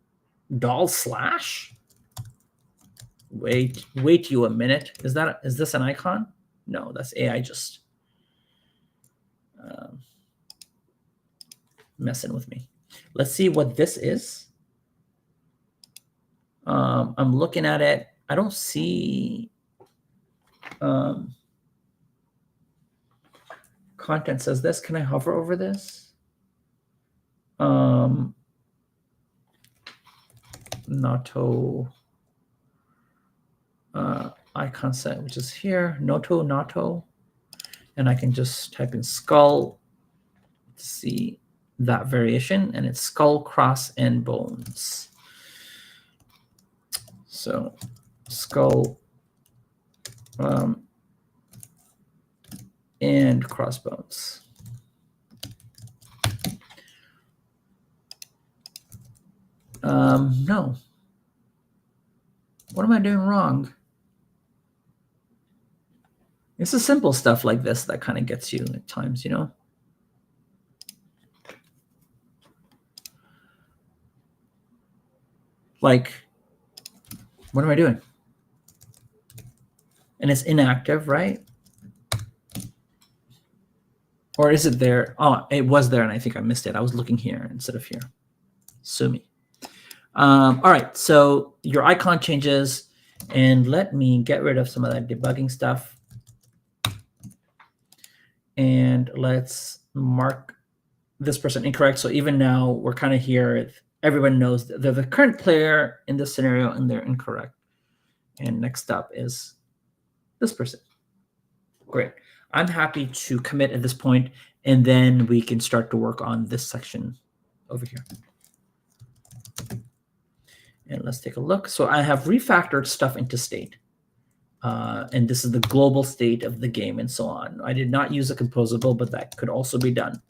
wait you a minute. Is this an icon? No, that's AI just messing with me. Let's see what this is. I'm looking at it. I don't see content says this. Can I hover over this? Nato icon set, which is here. Nato. And I can just type in skull to see that variation, and it's skull, cross, and bones. So skull and crossbones. No. What am I doing wrong? It's the simple stuff like this that kind of gets you at times, you know? Like, what am I doing? And it's inactive, right? Or is it there? Oh, it was there, and I think I missed it. I was looking here instead of here. Sue me. All right, so your icon changes, and let me get rid of some of that debugging stuff. And let's mark this person incorrect. So even now, we're kind of here. Everyone knows that they're the current player in this scenario, and they're incorrect. And next up is this person. Great. I'm happy to commit at this point, and then we can start to work on this section over here. And let's take a look. So I have refactored stuff into state. And this is the global state of the game and so on. I did not use a composable, but that could also be done.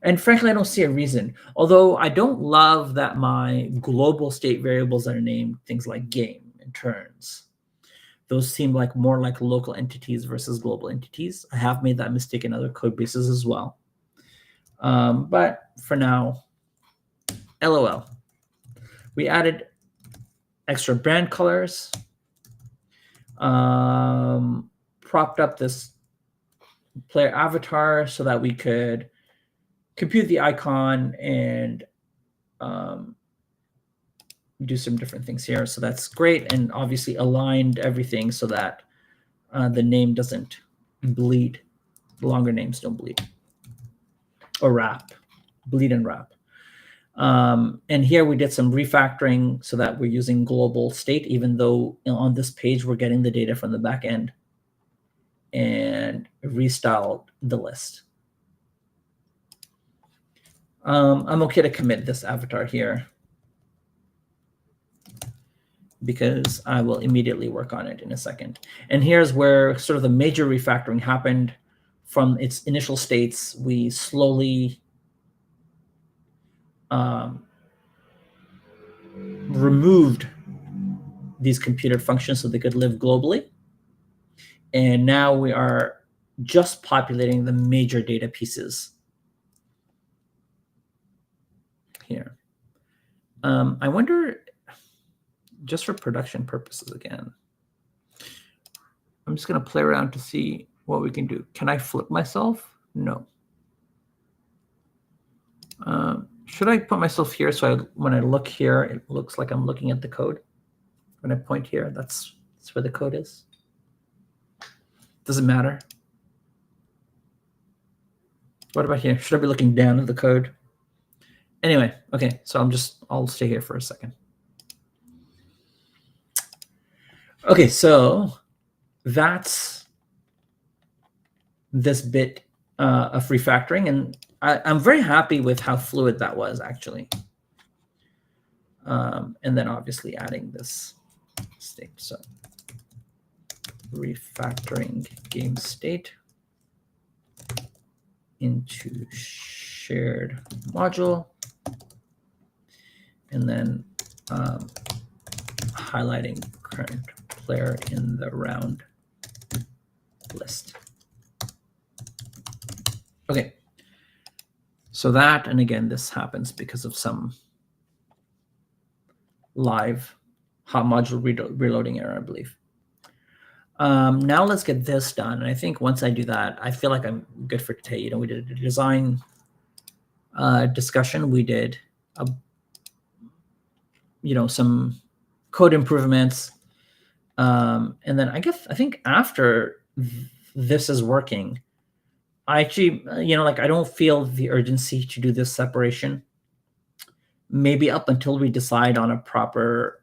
And frankly, I don't see a reason. Although I don't love that my global state variables are named things like game and turns. Those seem like more like local entities versus global entities. I have made that mistake in other code bases as well. But for now, LOL. We added extra brand colors. Propped up this player avatar so that we could compute the icon and do some different things here. So that's great, and obviously aligned everything so that the name doesn't bleed. Longer names don't bleed or wrap, bleed and wrap. And here we did some refactoring so that we're using global state, even though on this page we're getting the data from the back end, and restyled the list. I'm okay to commit this avatar here because I will immediately work on it in a second. And here's where sort of the major refactoring happened. From its initial states, we slowly removed these computed functions so they could live globally. And now we are just populating the major data pieces here. I wonder, just for production purposes again, I'm just going to play around to see what we can do. Can I flip myself? No. Should I put myself here so when I look here, it looks like I'm looking at the code? When I point here, that's where the code is. Doesn't matter. What about here? Should I be looking down at the code? Anyway, okay, so I'll stay here for a second. Okay, so that's this bit of refactoring, and I'm very happy with how fluid that was, actually. And then obviously adding this state. So refactoring game state into shared module, and then highlighting current player in the round list. Okay, so that, and again, this happens because of some live hot module reloading error, I believe. Now let's get this done. And I think once I do that, I feel like I'm good for today. You know, we did a design discussion. We did, some code improvements. And then I think after this is working, I actually, I don't feel the urgency to do this separation. Maybe up until we decide on a proper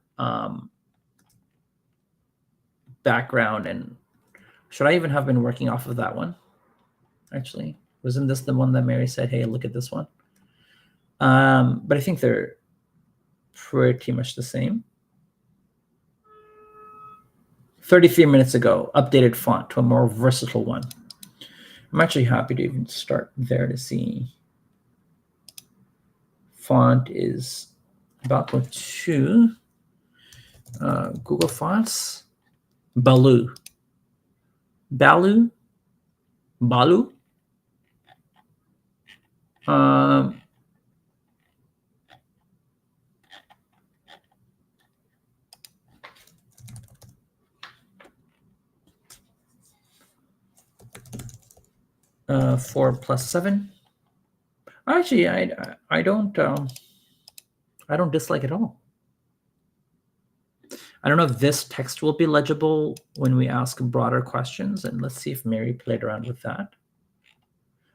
background. And should I even have been working off of that one? Actually, wasn't this the one that Mary said, hey, look at this one? But I think they're pretty much the same. 33 minutes ago, updated font to a more versatile one. I'm actually happy to even start there to see. Font is about to Google Fonts, Balu. 4+7. Actually, I don't dislike it at all. I don't know if this text will be legible when we ask broader questions, and let's see if Mary played around with that.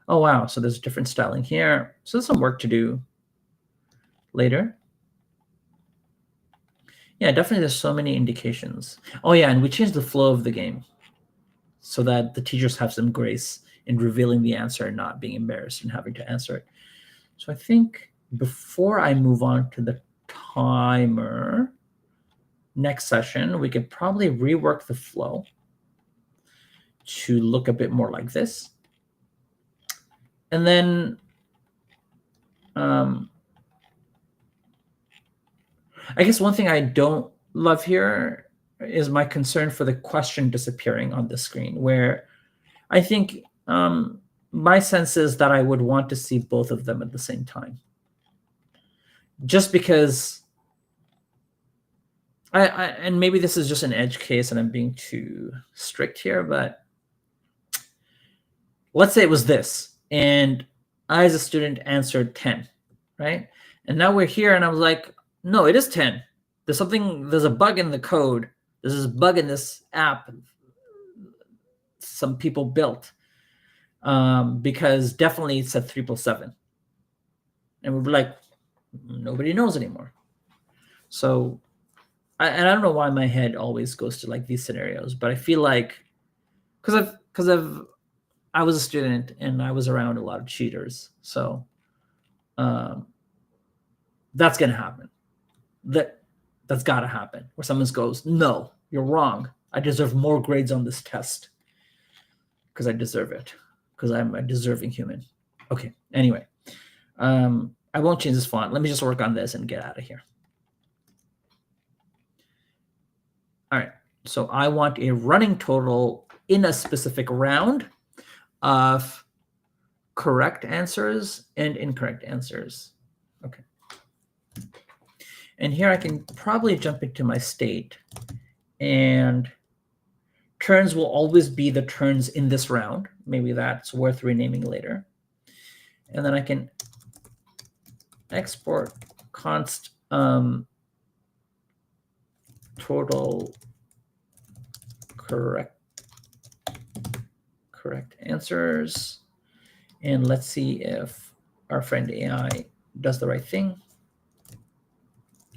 Oh, wow. So there's different styling here. So there's some work to do later. Yeah, definitely there's so many indications. Oh, yeah, and we changed the flow of the game so that the teachers have some grace in revealing the answer and not being embarrassed and having to answer it. So I think before I move on to the timer, next session, we could probably rework the flow to look a bit more like this. And then I guess one thing I don't love here is my concern for the question disappearing on the screen, where I think my sense is that I would want to see both of them at the same time. Just because and maybe this is just an edge case and I'm being too strict here, but let's say it was this, and I as a student answered 10, right? And now we're here and I was like, no, it is 10. There's a bug in the code. There's a bug in this app some people built because definitely it said 3+7. And we'd be like, nobody knows anymore. So, and I don't know why my head always goes to like these scenarios, but I feel like because I was a student and I was around a lot of cheaters, so that's gonna happen. That's gotta happen. Where someone goes, no, you're wrong. I deserve more grades on this test because I deserve it, because I'm a deserving human. Okay. Anyway, I won't change this font. Let me just work on this and get out of here. All right, so I want a running total in a specific round of correct answers and incorrect answers. Okay. And here I can probably jump into my state, and turns will always be the turns in this round. Maybe that's worth renaming later. And then I can export const total correct answers. And let's see if our friend AI does the right thing.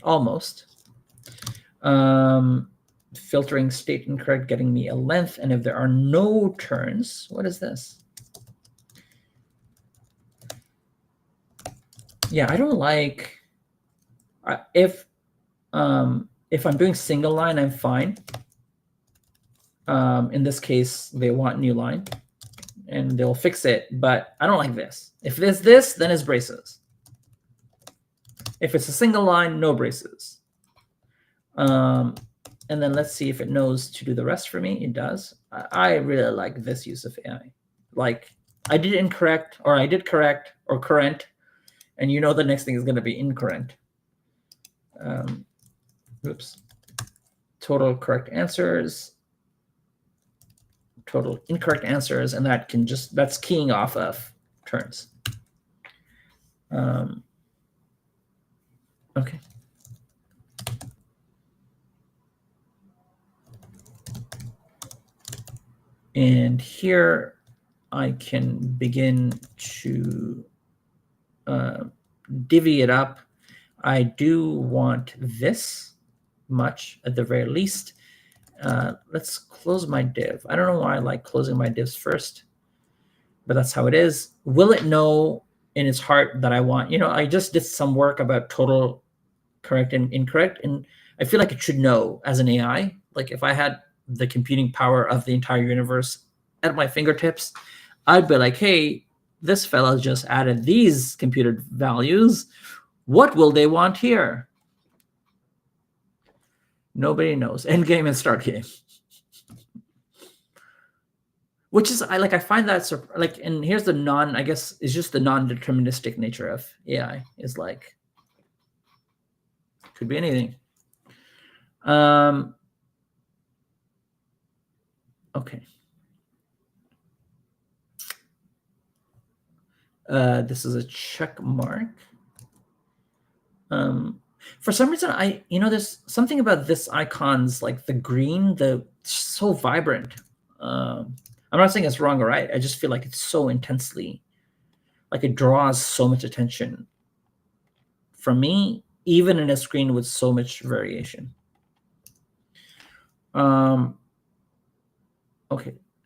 Almost. Filtering state incorrect, getting me a length. And if there are no turns, what is this? Yeah, I don't like, if I'm doing single line, I'm fine. In this case, they want new line, and they'll fix it. But I don't like this. If there's this, then it's braces. If it's a single line, no braces. And then let's see if it knows to do the rest for me. It does. I really like this use of AI. Like, I did incorrect, or I did correct, or current, and you know the next thing is going to be incorrect. Oops. Total correct answers, total incorrect answers, and that can just, that's keying off of turns. Okay. And here I can begin to divvy it up. I do want this much at the very least. Let's close my div. I don't know why I like closing my divs first, but that's how it is. Will it know in its heart that I want, you know, I just did some work about total correct and incorrect, and I feel like it should know as an AI. Like if I had the computing power of the entire universe at my fingertips, I'd be like, hey, this fella just added these computed values. What will they want here? Nobody knows. End game and start game. Which is, I find that like, and here's the I guess it's just the non-deterministic nature of AI is like, could be anything. Okay. This is a check mark. For some reason, there's something about this icon's, like the green, so vibrant. I'm not saying it's wrong or right. I just feel like it's so intensely, like it draws so much attention from me, even in a screen with so much variation. Okay,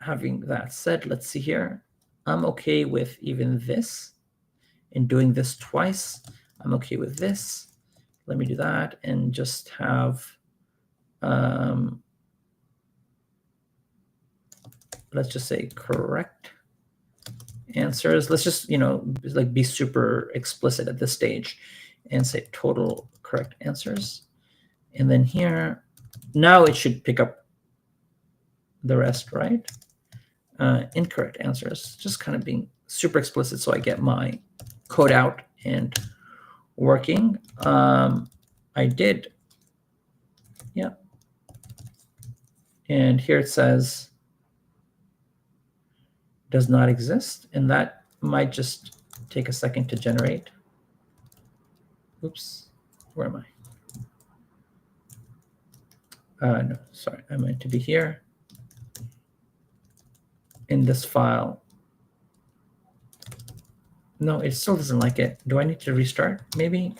having that said, let's see here. I'm okay with even this, and doing this twice. I'm okay with this. Let me do that and just have, let's just say correct answers. Let's just, like be super explicit at this stage and say total correct answers. And then here, now it should pick up the rest, right? Incorrect answers, just kind of being super explicit so I get my code out and working. I did, yeah. And here it says does not exist, and that might just take a second to generate. Oops, where am I? No, sorry, I meant to be here in this file. No, it still doesn't like it. Do I need to restart? Maybe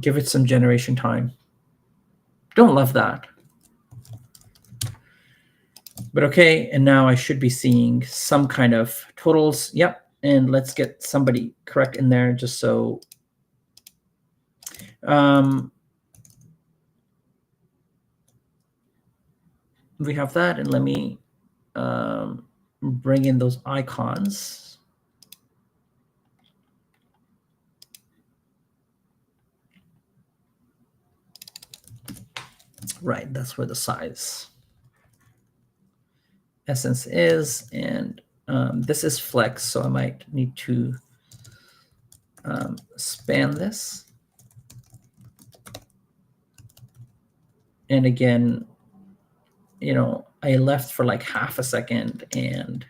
give it some generation time. Don't love that. But okay, and now I should be seeing some kind of totals. Yep, and let's get somebody correct in there just so. We have that, and let me bring in those icons. Right, that's where the size essence is, and this is flex, so I might need to span this. And again, I left for like half a second, and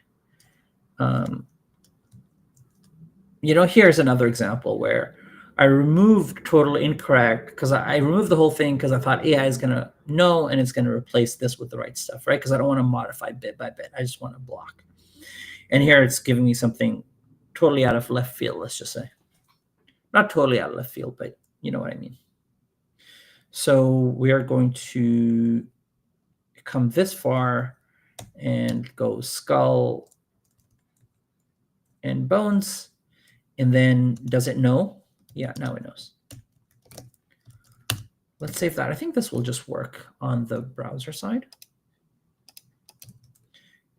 here's another example where I removed total incorrect because I removed the whole thing because I thought AI is going to know and it's going to replace this with the right stuff, right? Because I don't want to modify bit by bit. I just want to block. And here it's giving me something totally out of left field, let's just say. Not totally out of left field, but you know what I mean. So we are going to come this far and go skull and bones. And then does it know? Yeah, now it knows. Let's save that. I think this will just work on the browser side.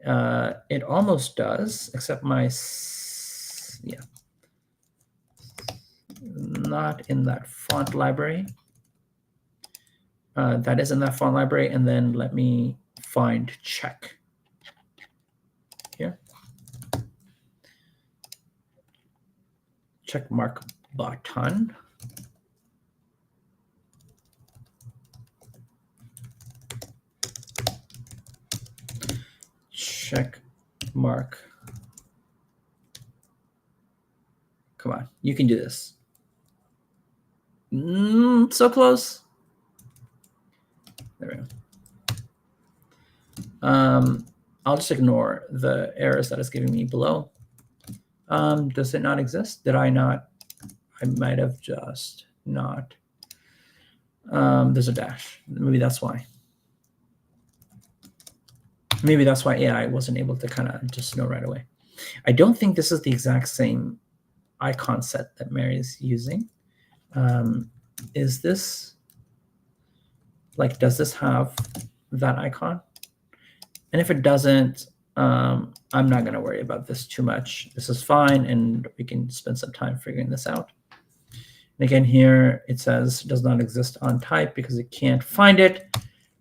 It almost does, except not in that font library. That is in that font library. And then let me find check here. Check mark button. Check mark. Come on, you can do this. So close. There we go. I'll just ignore the errors that it's giving me below. Does it not exist? Did I not? I might have just not. There's a dash. Maybe that's why. Maybe that's why AI wasn't able to kind of just know right away. I don't think this is the exact same icon set that Mary's using. Is this, like, does this have that icon? And if it doesn't, I'm not going to worry about this too much. This is fine, and we can spend some time figuring this out. And again, here it says does not exist on type because it can't find it,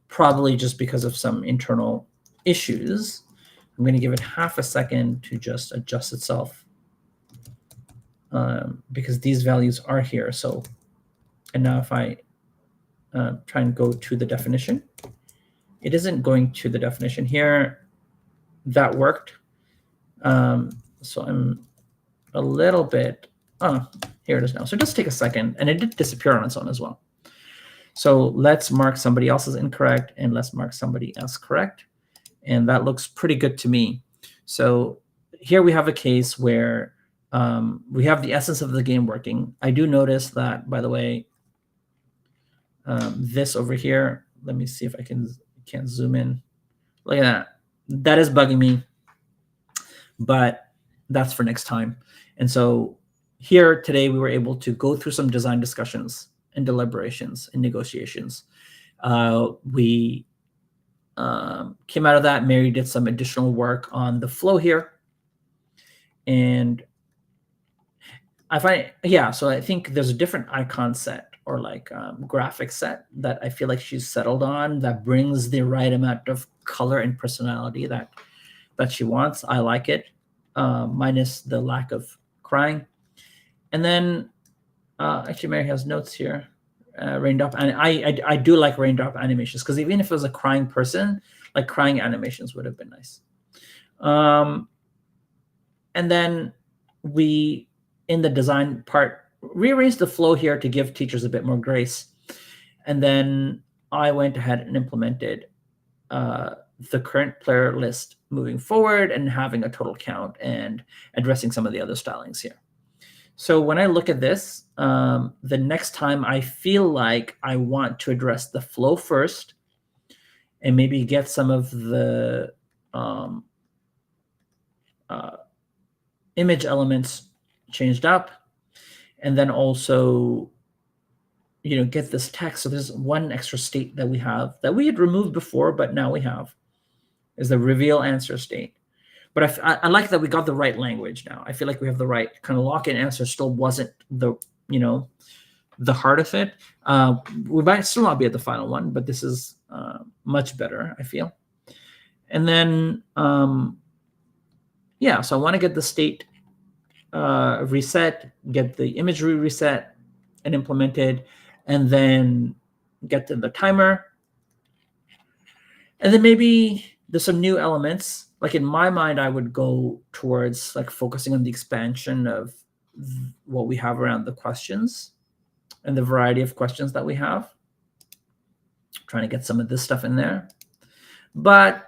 probably just because of some internal issues. I'm going to give it half a second to just adjust itself because these values are here. So, and now if I try and go to the definition, it isn't going to the definition here. That worked. So I'm a little bit, here it is now. So it does take a second, and it did disappear on its own as well. So let's mark somebody else's incorrect, and let's mark somebody else correct. And that looks pretty good to me. So here we have a case where we have the essence of the game working. I do notice that, by the way, this over here, let me see if I can zoom in. Look at that. That is bugging me, but that's for next time. And so here today, we were able to go through some design discussions and deliberations and negotiations. We came out of that. Mary did some additional work on the flow here. And I find, so I think there's a different icon set or like graphic set that I feel like she's settled on that brings the right amount of color and personality that she wants. I like it, minus the lack of crying. And then actually Mary has notes here. Raindrop, and I do like raindrop animations, because even if it was a crying person, like crying animations would have been nice. And then we, in the design part, rearranged the flow here to give teachers a bit more grace. And then I went ahead and implemented the current player list moving forward and having a total count and addressing some of the other stylings here. So when I look at this, the next time I feel like I want to address the flow first and maybe get some of the image elements changed up, and then also, get this text. So there's one extra state that we have that we had removed before, but now we have, is the reveal answer state. But I like that we got the right language now. I feel like we have the right kind of lock-in answer. Still wasn't the heart of it. We might still not be at the final one, but this is much better, I feel. And then, so I want to get the state reset, get the imagery reset and implemented, and then get to the timer. And then maybe there's some new elements. Like in my mind, I would go towards like focusing on the expansion of what we have around the questions and the variety of questions that we have. Trying to get some of this stuff in there. But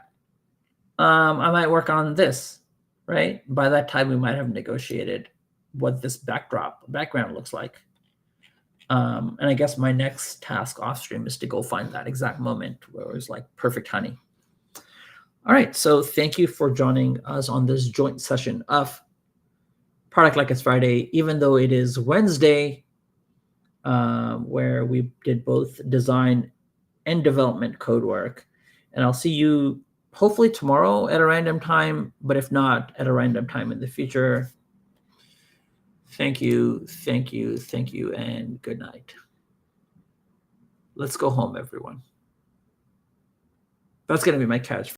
I might work on this, right? By that time, we might have negotiated what this background looks like. And I guess my next task off stream is to go find that exact moment where it was like perfect honey. All right, so thank you for joining us on this joint session of Product Like It's Friday, even though it is Wednesday, where we did both design and development code work. And I'll see you hopefully tomorrow at a random time, but if not, at a random time in the future. Thank you, thank you, thank you, and good night. Let's go home, everyone. That's going to be my catch.